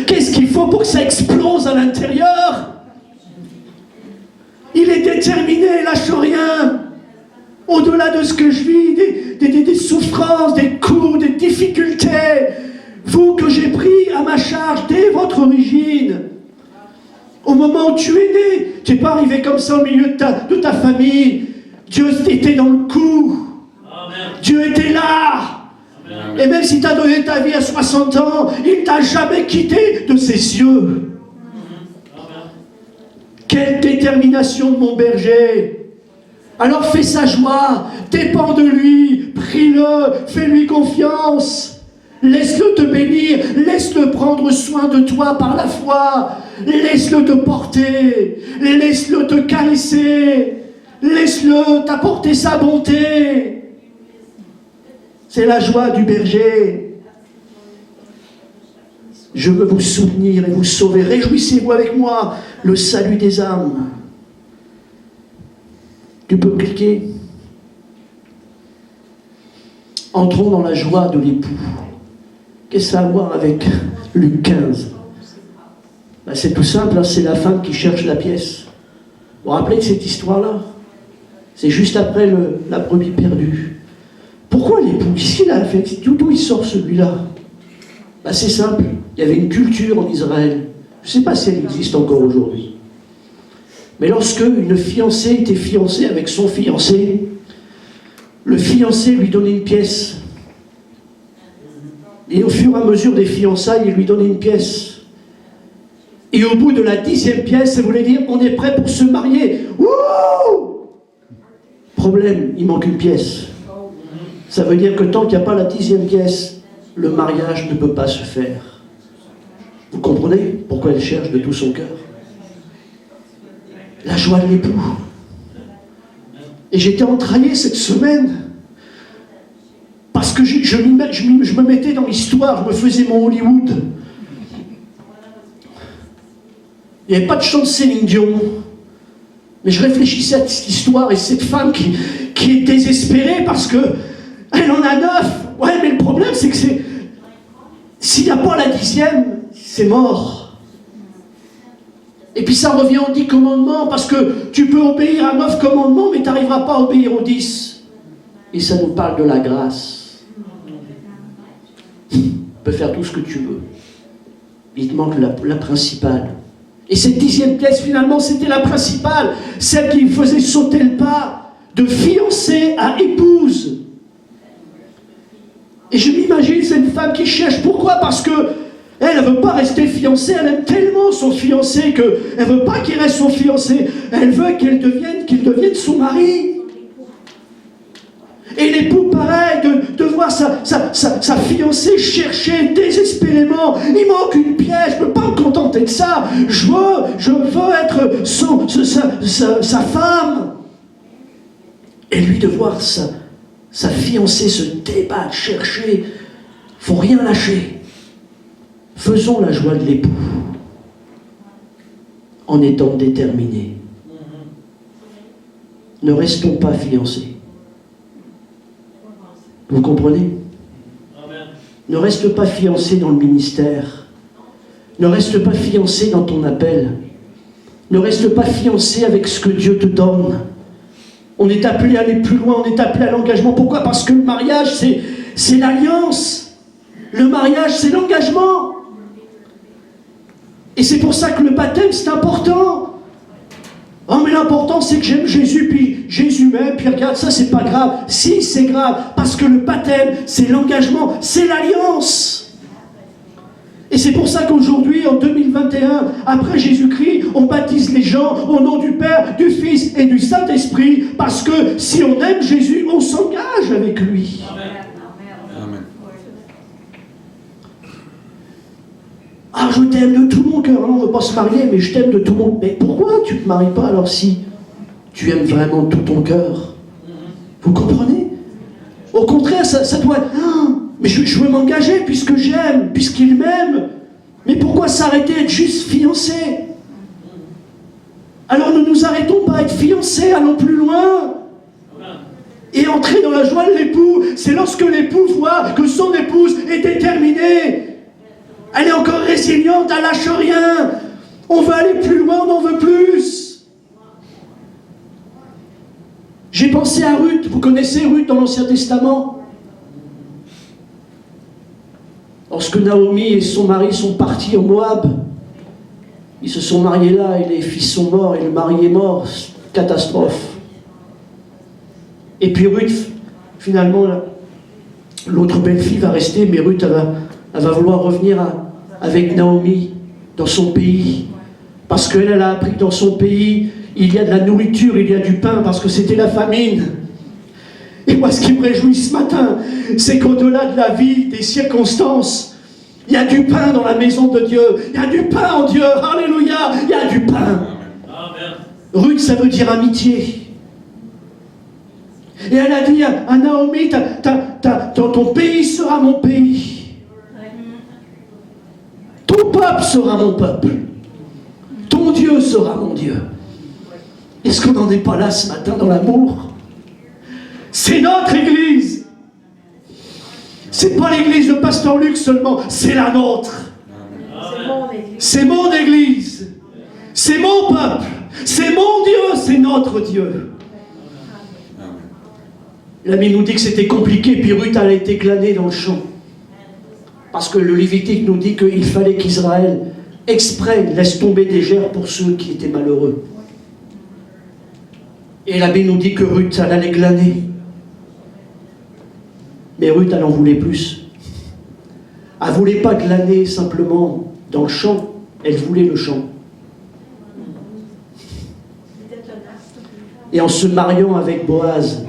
Qu'est-ce qu'il faut pour que ça explose à l'intérieur? Il est déterminé, il lâche rien. Au-delà de ce que je vis, des souffrances, des coups, des difficultés, vous que j'ai pris à ma charge dès votre origine, au moment où tu es né, tu n'es pas arrivé comme ça au milieu de ta famille. Dieu était dans le coup. Amen. Dieu était là. Amen. Et même si tu as donné ta vie à 60 ans, il ne t'a jamais quitté de ses yeux. Amen. Quelle détermination de mon berger. Alors fais sa joie, dépends de lui, prie-le, fais-lui confiance. Laisse-le te bénir, laisse-le prendre soin de toi par la foi, laisse-le te porter, laisse-le te caresser, laisse-le t'apporter sa bonté. C'est la joie du berger. Je veux vous soutenir et vous sauver. Réjouissez-vous avec moi, le salut des âmes. Tu peux cliquer. Entrons dans la joie de l'époux. Qu'est-ce que ça a à voir avec Luc 15? Ben c'est tout simple, hein, c'est la femme qui cherche la pièce. Vous vous rappelez de cette histoire-là? C'est juste après la brebis perdue. Pourquoi l'époux? Qu'est-ce qu'il a fait? D'où il sort celui-là? Ben c'est simple, il y avait une culture en Israël. Je ne sais pas si elle existe encore aujourd'hui. Mais lorsque une fiancée était fiancée avec son fiancé, le fiancé lui donnait une pièce. Et au fur et à mesure des fiançailles, il lui donnait une pièce. Et au bout de la 10e pièce, ça voulait dire on est prêt pour se marier. Wouh! Problème, il manque une pièce. Ça veut dire que tant qu'il n'y a pas la 10e pièce, le mariage ne peut pas se faire. Vous comprenez pourquoi elle cherche de tout son cœur? La joie de l'époux. Et j'étais entraîné cette semaine. Parce que je me mettais dans l'histoire, je me faisais mon Hollywood. Il n'y avait pas de chant de Céline Dion. Mais je réfléchissais à cette histoire et cette femme qui est désespérée parce qu'elle en a 9. Ouais, mais le problème, c'est que s'il n'y a pas la 10e, c'est mort. Et puis ça revient aux 10 commandements parce que tu peux obéir à 9 commandements, mais tu n'arriveras pas à obéir aux 10. Et ça nous parle de la grâce. Tu peux faire tout ce que tu veux. Il te manque la principale. Et cette 10e pièce, finalement, c'était la principale. Celle qui faisait sauter le pas de fiancée à épouse. Et je m'imagine, c'est une femme qui cherche. Pourquoi? Parce que elle ne veut pas rester fiancée. Elle aime tellement son fiancé qu'elle ne veut pas qu'il reste son fiancé. Elle veut qu'il devienne son mari. Et l'époux, pareil, de voir sa fiancée chercher désespérément. Il manque une pièce, je ne peux pas me contenter de ça. Je veux être sa femme. Et lui de voir sa fiancée se débattre, chercher. Il ne faut rien lâcher. Faisons la joie de l'époux en étant déterminés. Ne restons pas fiancés. Vous comprenez? Amen. Ne reste pas fiancé dans le ministère. Ne reste pas fiancé dans ton appel. Ne reste pas fiancé avec ce que Dieu te donne. On est appelé à aller plus loin, on est appelé à l'engagement. Pourquoi? Parce que le mariage, c'est l'alliance. Le mariage, c'est l'engagement. Et c'est pour ça que le baptême, c'est important. Oh, mais l'important, c'est que j'aime Jésus, puis Jésus m'aime, puis regarde, ça, c'est pas grave. Si, c'est grave, parce que le baptême, c'est l'engagement, c'est l'alliance. Et c'est pour ça qu'aujourd'hui, en 2021, après Jésus-Christ, on baptise les gens au nom du Père, du Fils et du Saint-Esprit, parce que si on aime Jésus, on s'engage avec lui. Amen. Amen. Ah, je t'aime de tout mon cœur. Non, on ne veut pas se marier, mais je t'aime de tout mon cœur. Mais pourquoi tu ne te maries pas alors si tu aimes vraiment de tout ton cœur? Vous comprenez? Au contraire, ça doit être... Ah, mais je veux m'engager puisque j'aime, puisqu'il m'aime. Mais pourquoi s'arrêter à être juste fiancé? Alors ne nous arrêtons pas à être fiancés, allons plus loin. Et entrer dans la joie de l'époux, c'est lorsque l'époux voit que son épouse est déterminée. Elle est encore résiliente, elle lâche rien. On veut aller plus loin, on en veut plus. J'ai pensé à Ruth. Vous connaissez Ruth dans l'Ancien Testament? Lorsque Naomi et son mari sont partis en Moab, ils se sont mariés là et les fils sont morts et le mari est mort. Catastrophe. Et puis Ruth, finalement, l'autre belle-fille va rester, mais Ruth, elle va vouloir revenir avec Naomi dans son pays. Parce qu'elle a appris que dans son pays, il y a de la nourriture, il y a du pain, parce que c'était la famine. Et moi, ce qui me réjouit ce matin, c'est qu'au-delà de la vie, des circonstances, il y a du pain dans la maison de Dieu. Il y a du pain en Dieu. Alléluia, il y a du pain. Amen. Ruth, ça veut dire amitié. Et elle a dit à Naomi, ton pays sera mon pays. Ton peuple sera mon peuple. Ton Dieu sera mon Dieu. Est-ce qu'on n'en est pas là ce matin dans l'amour? C'est notre église. C'est pas l'église de Pasteur Luc seulement, c'est la nôtre. C'est mon église. C'est mon peuple. C'est mon Dieu, c'est notre Dieu. La Bible nous dit que c'était compliqué, puis Ruth a été glanée dans le champ. Parce que le Lévitique nous dit qu'il fallait qu'Israël, exprès, laisse tomber des gerbes pour ceux qui étaient malheureux. Et la Bible nous dit que Ruth, elle allait glaner. Mais Ruth, elle en voulait plus. Elle ne voulait pas glaner simplement dans le champ, elle voulait le champ. Et en se mariant avec Boaz,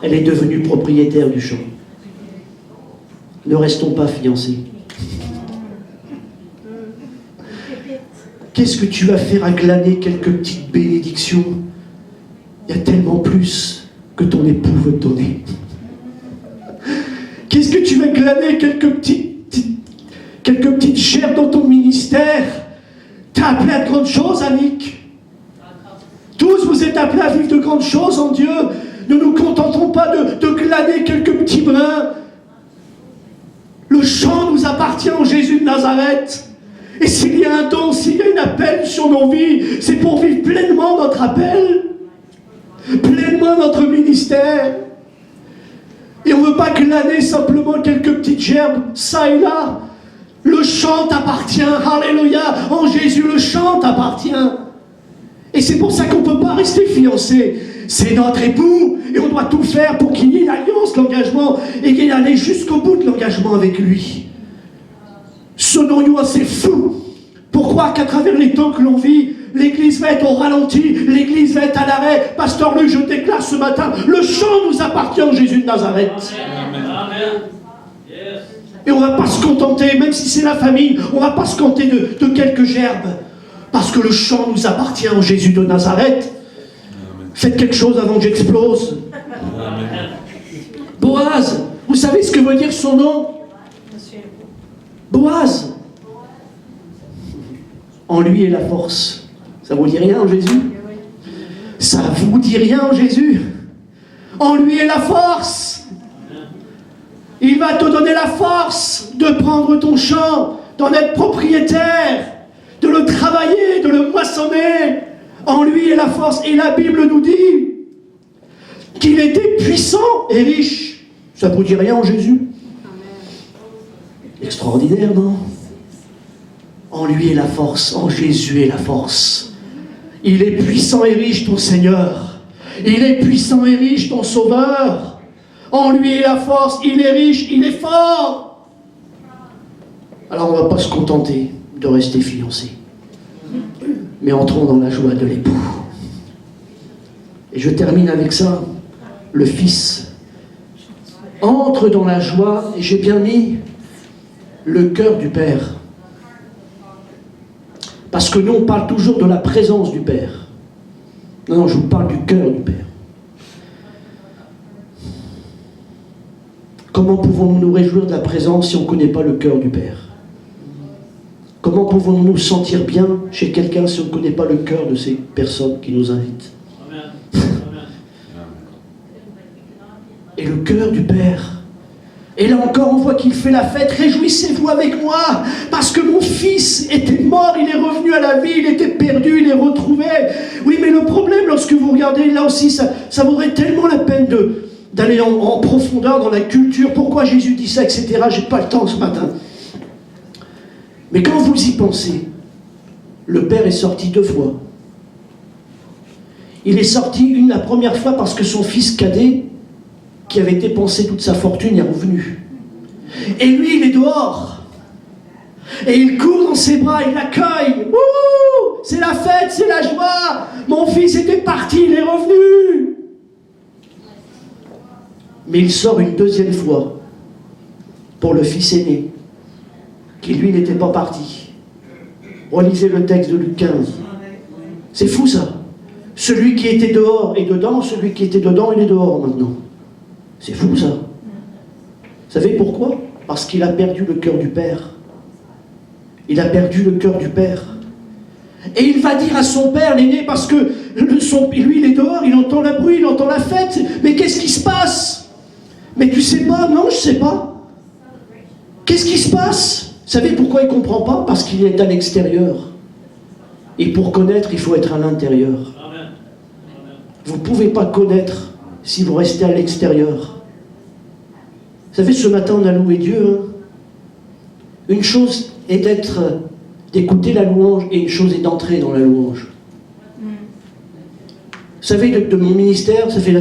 elle est devenue propriétaire du champ. Ne restons pas fiancés. Qu'est-ce que tu vas faire à glaner quelques petites bénédictions? Il y a tellement plus que ton époux veut te donner. Qu'est-ce que tu vas glaner quelques petites gerbes dans ton ministère? Tu es appelé à de grandes choses, Annick. Tous, vous êtes appelés à vivre de grandes choses en Dieu. Ne nous contentons pas de glaner quelques petits brins. Le champ nous appartient en Jésus de Nazareth. Et s'il y a un don, s'il y a un appel sur nos vies, c'est pour vivre pleinement notre appel, pleinement notre ministère. Et on ne veut pas glaner simplement quelques petites gerbes, ça et là. Le champ t'appartient, alléluia. En Jésus, le champ t'appartient. Et c'est pour ça qu'on ne peut pas rester fiancé. C'est notre époux, et on doit tout faire pour qu'il y ait l'alliance, l'engagement, et qu'il aille jusqu'au bout de l'engagement avec lui. Selon c'est fou. Pourquoi qu'à travers les temps que l'on vit, l'église va être au ralenti, l'église va être à l'arrêt. Pasteur Luc, je déclare ce matin, le champ nous appartient en Jésus de Nazareth. Amen. Et on ne va pas se contenter, même si c'est la famille, on ne va pas se contenter de quelques gerbes, parce que le champ nous appartient en Jésus de Nazareth. Faites quelque chose avant que j'explose. Boaz, vous savez ce que veut dire son nom? Boaz. En lui est la force. Ça vous dit rien en Jésus? Ça vous dit rien en Jésus? En lui est la force. Il va te donner la force de prendre ton champ, d'en être propriétaire, de le travailler, de le moissonner. En lui est la force. Et la Bible nous dit qu'il était puissant et riche. Ça ne vous dit rien en Jésus? Extraordinaire, non? En lui est la force. En Jésus est la force. Il est puissant et riche, ton Seigneur. Il est puissant et riche, ton Sauveur. En lui est la force. Il est riche, il est fort. Alors on ne va pas se contenter de rester fiancés. Mais entrons dans la joie de l'époux. Et je termine avec ça. Le Fils entre dans la joie, et j'ai bien mis le cœur du Père. Parce que nous, on parle toujours de la présence du Père. Non, je vous parle du cœur du Père. Comment pouvons-nous nous réjouir de la présence si on ne connaît pas le cœur du Père? Comment pouvons-nous nous sentir bien chez quelqu'un si on ne connaît pas le cœur de ces personnes qui nous invitent? Amen. cœur du Père. Et là encore, on voit qu'il fait la fête. Réjouissez-vous avec moi, parce que mon fils était mort, il est revenu à la vie, il était perdu, il est retrouvé. Oui, mais le problème, lorsque vous regardez, là aussi, ça vaudrait tellement la peine d'aller en profondeur dans la culture. Pourquoi Jésus dit ça, etc. J'ai pas le temps ce matin. Mais quand vous y pensez, le Père est sorti 2 fois. Il est sorti la première fois parce que son fils cadet, qui avait dépensé toute sa fortune, est revenu. Et lui, il est dehors. Et il court dans ses bras, il l'accueille. Ouh, c'est la fête, c'est la joie. Mon fils était parti, il est revenu. Mais il sort une 2e fois pour le fils aîné, qui lui n'était pas parti. Relisez le texte de Luc 15. C'est fou ça. Celui qui était dehors est dedans, celui qui était dedans, il est dehors maintenant. C'est fou ça. Vous savez pourquoi? Parce qu'il a perdu le cœur du Père. Il a perdu le cœur du Père. Et il va dire à son père, l'aîné, parce que lui il est dehors, il entend la bruit, il entend la fête. Mais qu'est-ce qui se passe? Mais tu sais pas? Non, je sais pas. Qu'est-ce qui se passe? Vous savez pourquoi il ne comprend pas? Parce qu'il est à l'extérieur. Et pour connaître, il faut être à l'intérieur. Vous ne pouvez pas connaître si vous restez à l'extérieur. Vous savez, ce matin, on a loué Dieu. Hein. Une chose est d'écouter la louange, et une chose est d'entrer dans la louange. Vous savez, de mon ministère, ça fait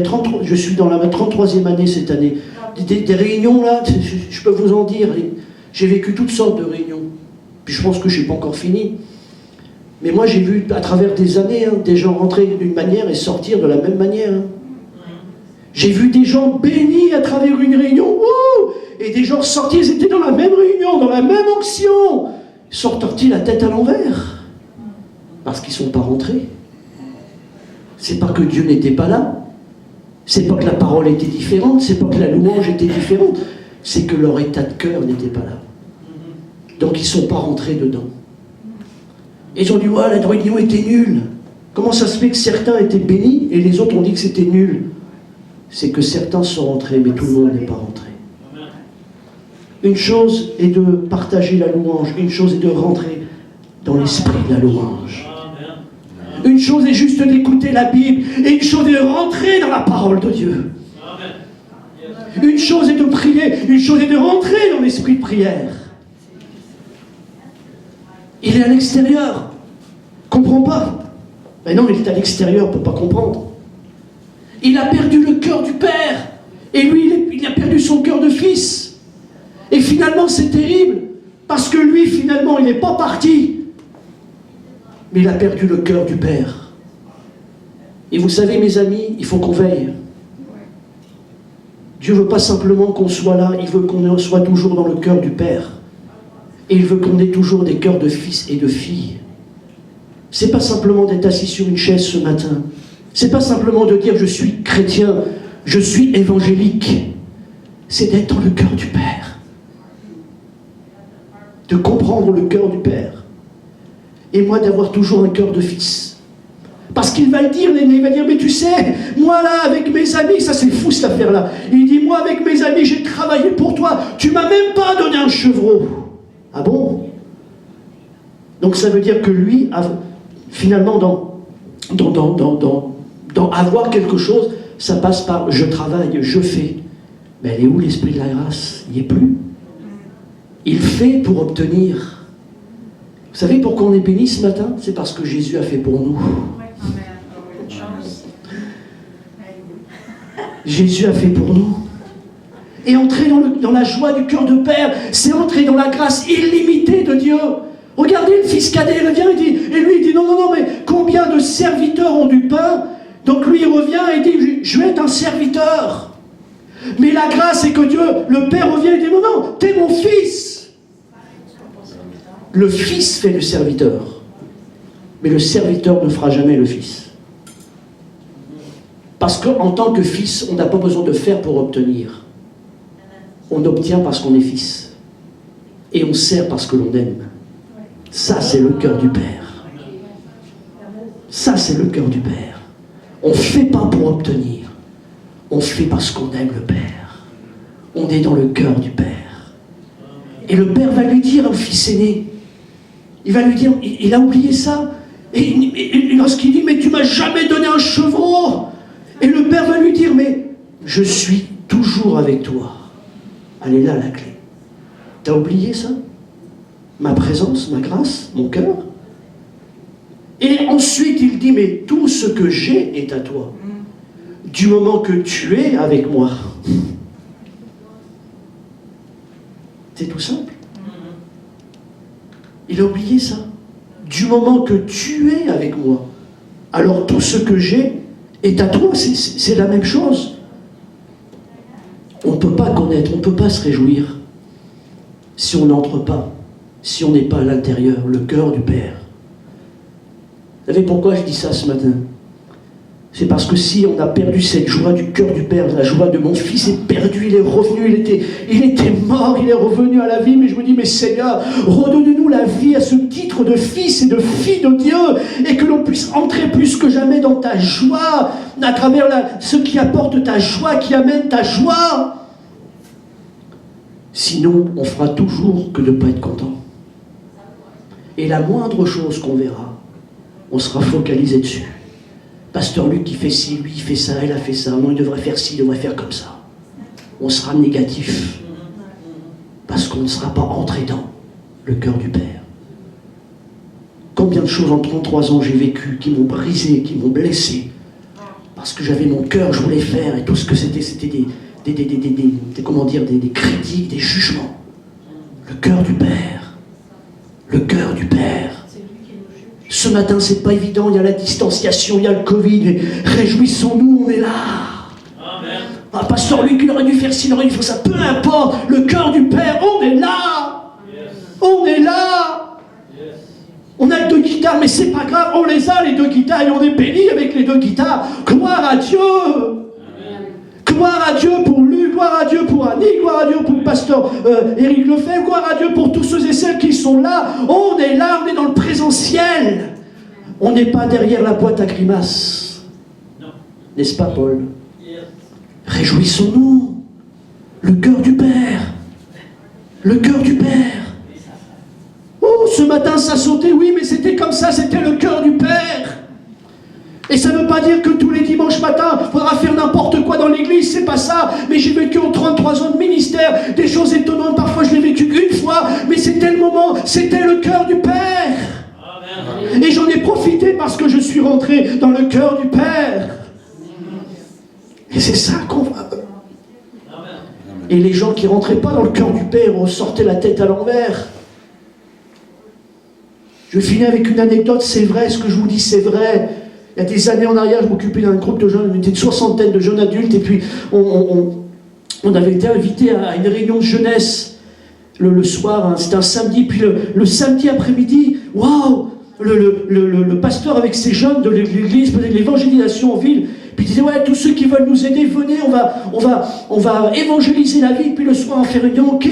je suis dans la 33e année cette année. Des réunions, là, je peux vous en dire. J'ai vécu toutes sortes de réunions. Puis je pense que je n'ai pas encore fini. Mais moi, j'ai vu, à travers des années, des gens rentrer d'une manière et sortir de la même manière. J'ai vu des gens bénis à travers une réunion, et des gens sortis, ils étaient dans la même réunion, dans la même onction. Ils sont sortis la tête à l'envers, parce qu'ils ne sont pas rentrés. C'est pas que Dieu n'était pas là, c'est pas que la parole était différente, c'est pas que la louange était différente, c'est que leur état de cœur n'était pas là. Donc ils ne sont pas rentrés dedans. Ils ont dit, ouais, la réunion était nulle. Comment ça se fait que certains étaient bénis et les autres ont dit que c'était nul? C'est que certains sont rentrés, mais tout le monde n'est pas rentré. Une chose est de partager la louange, une chose est de rentrer dans l'esprit de la louange. Une chose est juste d'écouter la Bible, et une chose est de rentrer dans la parole de Dieu. Une chose est de prier, une chose est de rentrer dans l'esprit de prière. Il est à l'extérieur. Comprend pas. Mais non, il est à l'extérieur, on ne peut pas comprendre. Il a perdu le cœur du Père. Et lui, il a perdu son cœur de fils. Et finalement, c'est terrible. Parce que lui, finalement, il n'est pas parti. Mais il a perdu le cœur du Père. Et vous savez, mes amis, il faut qu'on veille. Dieu ne veut pas simplement qu'on soit là, il veut qu'on soit toujours dans le cœur du Père. Et il veut qu'on ait toujours des cœurs de fils et de filles. C'est pas simplement d'être assis sur une chaise ce matin. C'est pas simplement de dire je suis chrétien, je suis évangélique. C'est d'être dans le cœur du Père. De comprendre le cœur du Père. Et moi d'avoir toujours un cœur de fils. Parce qu'il va le dire, l'aîné, il va dire, mais tu sais, moi là, avec mes amis, ça c'est fou cette affaire-là. Il dit, moi avec mes amis, j'ai travaillé pour toi, tu m'as même pas donné un chevreau. Ah bon? Donc ça veut dire que lui, finalement, dans avoir quelque chose, ça passe par je travaille, je fais. Mais elle est où l'esprit de la grâce? Il n'y est plus. Il fait pour obtenir. Vous savez pourquoi on est béni ce matin? C'est parce que Jésus a fait pour nous. Jésus a fait pour nous. Et entrer dans la joie du cœur de Père, c'est entrer dans la grâce illimitée de Dieu. Regardez, le fils cadet revient et lui il dit, non, mais combien de serviteurs ont du pain? Donc lui il revient et dit, je vais être un serviteur. Mais la grâce c'est que Dieu, le Père revient et dit, non, t'es mon fils. Le fils fait le serviteur. Mais le serviteur ne fera jamais le fils. Parce qu'en tant que fils, on n'a pas besoin de faire pour obtenir. On obtient parce qu'on est fils. Et on sert parce que l'on aime. Ça, c'est le cœur du Père. Ça, c'est le cœur du Père. On ne fait pas pour obtenir. On fait parce qu'on aime le Père. On est dans le cœur du Père. Et le Père va lui dire au fils aîné, il va lui dire, il a oublié ça. Et lorsqu'il dit, mais tu m'as jamais donné un chevreau. Et le Père va lui dire, mais je suis toujours avec toi. Elle est là la clé. T'as oublié ça? Ma présence, ma grâce, mon cœur. Et ensuite il dit, mais tout ce que j'ai est à toi. Du moment que tu es avec moi. C'est tout simple. Il a oublié ça. Du moment que tu es avec moi, alors tout ce que j'ai est à toi. C'est la même chose. On ne peut pas connaître, on ne peut pas se réjouir si on n'entre pas, si on n'est pas à l'intérieur, le cœur du Père. Vous savez pourquoi je dis ça ce matin? C'est parce que si on a perdu cette joie du cœur du Père, la joie de mon fils est perdu, il est revenu, il était mort, il est revenu à la vie, mais je me dis, mais Seigneur, redonne-nous la vie à ce titre de fils et de fille de Dieu, et que l'on puisse entrer plus que jamais dans ta joie, à travers ce qui apporte ta joie, qui amène ta joie. Sinon, on fera toujours que de ne pas être content. Et la moindre chose qu'on verra, on sera focalisé dessus. Pasteur Luc, il fait ci, lui, il fait ça, elle a fait ça. Non, il devrait faire ci, il devrait faire comme ça. On sera négatif. Parce qu'on ne sera pas entré dans le cœur du Père. Combien de choses en 33 ans j'ai vécu, qui m'ont brisé, qui m'ont blessé. Parce que j'avais mon cœur, je voulais faire, et tout ce que c'était des critiques, des jugements. Le cœur du Père. Le cœur du Père. Ce matin, c'est pas évident, il y a la distanciation, il y a le Covid, mais réjouissons-nous, on est là. Amen. Ah, pasteur Luc, il aurait dû faire ci, il aurait dû faire ça, peu importe, le cœur du Père, on est là. Yes. On est là. Yes. On a 2 guitares, mais c'est pas grave, on les a les 2 guitares, et on est bénis avec les 2 guitares. Gloire à Dieu. Amen. Gloire à Dieu pour Luc, gloire à Dieu pour Annie, gloire à Dieu pour le pasteur Éric Lefebvre, gloire à Dieu pour tous ceux et celles qui sont là. On est là, on est dans le présentiel. On n'est pas derrière la boîte à grimaces. N'est-ce pas, Paul? Réjouissons-nous. Le cœur du Père. Le cœur du Père. Oh, ce matin ça sautait, oui, mais c'était comme ça, c'était le cœur du Père. Et ça ne veut pas dire que tous les dimanches matins, il faudra faire n'importe quoi dans l'église, c'est pas ça. Mais j'ai vécu en 33 ans de ministère, des choses étonnantes, parfois je l'ai vécu une fois, mais c'était le moment, c'était le cœur du Père. Amen. Et j'en ai profité parce que je suis rentré dans le cœur du Père. Et c'est ça qu'on va. Et les gens qui ne rentraient pas dans le cœur du Père sortaient la tête à l'envers. Je finis avec une anecdote, c'est vrai, ce que je vous dis, c'est vrai. Il y a des années en arrière, je m'occupais d'un groupe de jeunes, on était une 60aine de jeunes adultes, et puis on avait été invités à une réunion de jeunesse le soir, hein, c'était un samedi, puis le samedi après-midi, waouh, le pasteur avec ses jeunes de l'église faisait de l'évangélisation en ville, puis il disait, ouais, tous ceux qui veulent nous aider, venez, on va évangéliser la ville, puis le soir on fait réunion, ok.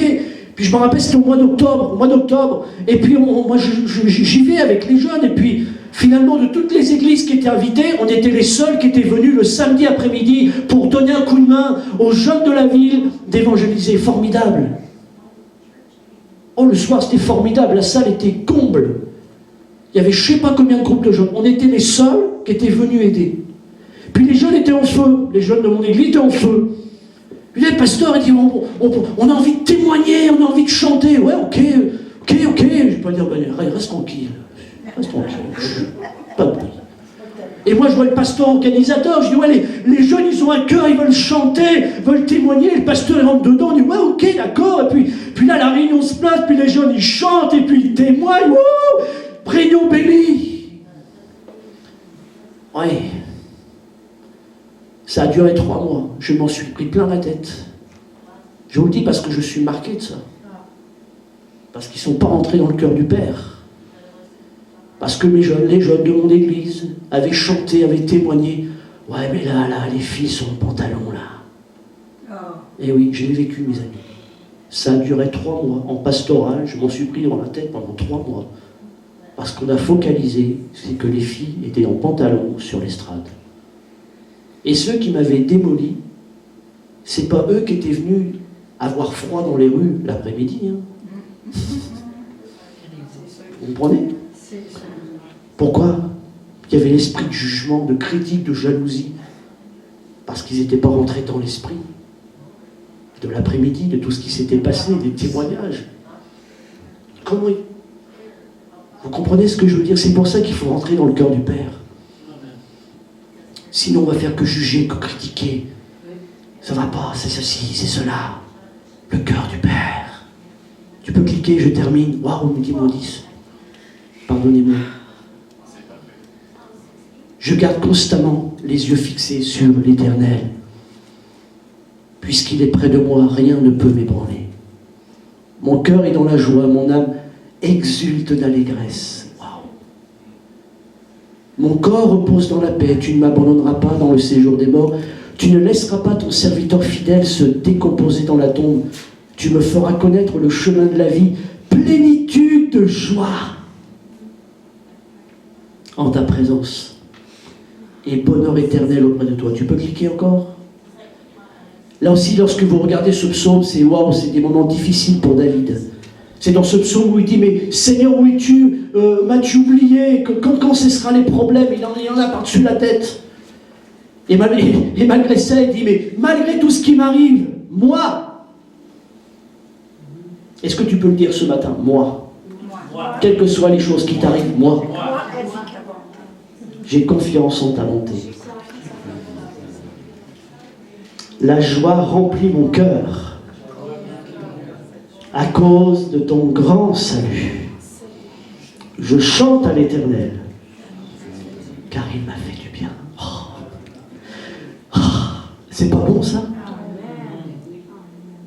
Puis je me rappelle, c'était au mois d'octobre, et puis moi j'y vais avec les jeunes, et puis finalement de toutes les églises qui étaient invitées, on était les seuls qui étaient venus le samedi après-midi pour donner un coup de main aux jeunes de la ville d'évangéliser. Formidable. Oh, le soir c'était formidable, la salle était comble. Il y avait je ne sais pas combien de groupes de jeunes, on était les seuls qui étaient venus aider. Puis les jeunes étaient en feu, les jeunes de mon église étaient en feu. Puis le pasteur a dit, on a envie de témoigner, on a envie de chanter. Ouais, ok. Je vais pas dire, reste tranquille. Reste tranquille. Pas de bruit. Et moi, je vois le pasteur organisateur, je dis, ouais, les jeunes, ils ont un cœur, ils veulent chanter, veulent témoigner. Le pasteur, il rentre dedans, il dit, ouais, ok, d'accord. Et puis là, la réunion se place, puis les jeunes, ils chantent, et puis ils témoignent. Wouh, réunion bénie. Ouais. Ça a duré 3 mois. Je m'en suis pris plein la tête. Je vous le dis parce que je suis marqué de ça. Parce qu'ils ne sont pas rentrés dans le cœur du Père. Parce que les jeunes de mon église avaient chanté, avaient témoigné. Ouais, mais là, les filles sont en pantalon, là. Et oui, j'ai vécu, mes amis. Ça a duré 3 mois. En pastoral, je m'en suis pris dans la tête pendant 3 mois. Parce qu'on a focalisé, c'est que les filles étaient en pantalon sur l'estrade. Et ceux qui m'avaient démoli, c'est pas eux qui étaient venus avoir froid dans les rues l'après-midi. Hein. Vous comprenez? Pourquoi? Il y avait l'esprit de jugement, de critique, de jalousie. Parce qu'ils n'étaient pas rentrés dans l'esprit de l'après-midi, de tout ce qui s'était passé, des témoignages. Comment? Vous comprenez ce que je veux dire? C'est pour ça qu'il faut rentrer dans le cœur du Père. Sinon, on va faire que juger, que critiquer. Ça va pas, c'est ceci, c'est cela. Le cœur du Père. Tu peux cliquer, je termine. Waouh, me dit Maudis. Pardonnez-moi. Je garde constamment les yeux fixés sur l'Éternel. Puisqu'il est près de moi, rien ne peut m'ébranler. Mon cœur est dans la joie, mon âme exulte d'allégresse. Waouh. Mon corps repose dans la paix, tu ne m'abandonneras pas dans le séjour des morts, tu ne laisseras pas ton serviteur fidèle se décomposer dans la tombe, tu me feras connaître le chemin de la vie, plénitude de joie en ta présence et bonheur éternel auprès de toi. Tu peux cliquer encore? Là aussi, lorsque vous regardez ce psaume, c'est waouh, c'est des moments difficiles pour David. C'est dans ce psaume où il dit, mais Seigneur, où es-tu? M'as-tu oublié? Quand cessera les problèmes? Il en a par-dessus la tête. Et malgré ça, il dit, mais malgré tout ce qui m'arrive, moi, est-ce que tu peux le dire ce matin? Moi. Quelles que soient les choses qui t'arrivent, moi. J'ai confiance en ta bonté. La joie remplit mon cœur à cause de ton grand salut. Je chante à l'Éternel, car il m'a fait du bien. C'est pas bon ça?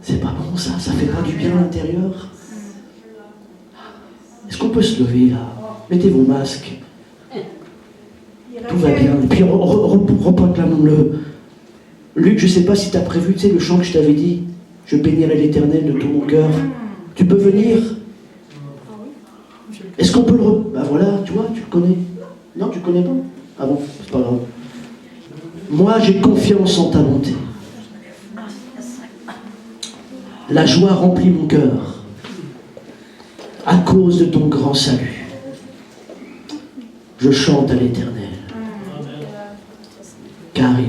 C'est pas bon ça? Ça fait pas du bien à l'intérieur? Est-ce qu'on peut se lever là? Mettez vos masques. Tout va bien. Et puis reproclamons-le. Luc, je ne sais pas si tu as prévu, tu sais, le chant que je t'avais dit. Je bénirai l'Éternel de tout mon cœur. Tu peux venir? Est-ce qu'on peut le... Ben voilà, tu vois, tu le connais. Non, tu ne connais pas? Ah bon, c'est pas grave. Moi, j'ai confiance en ta bonté. La joie remplit mon cœur à cause de ton grand salut. Je chante à l'Éternel, car il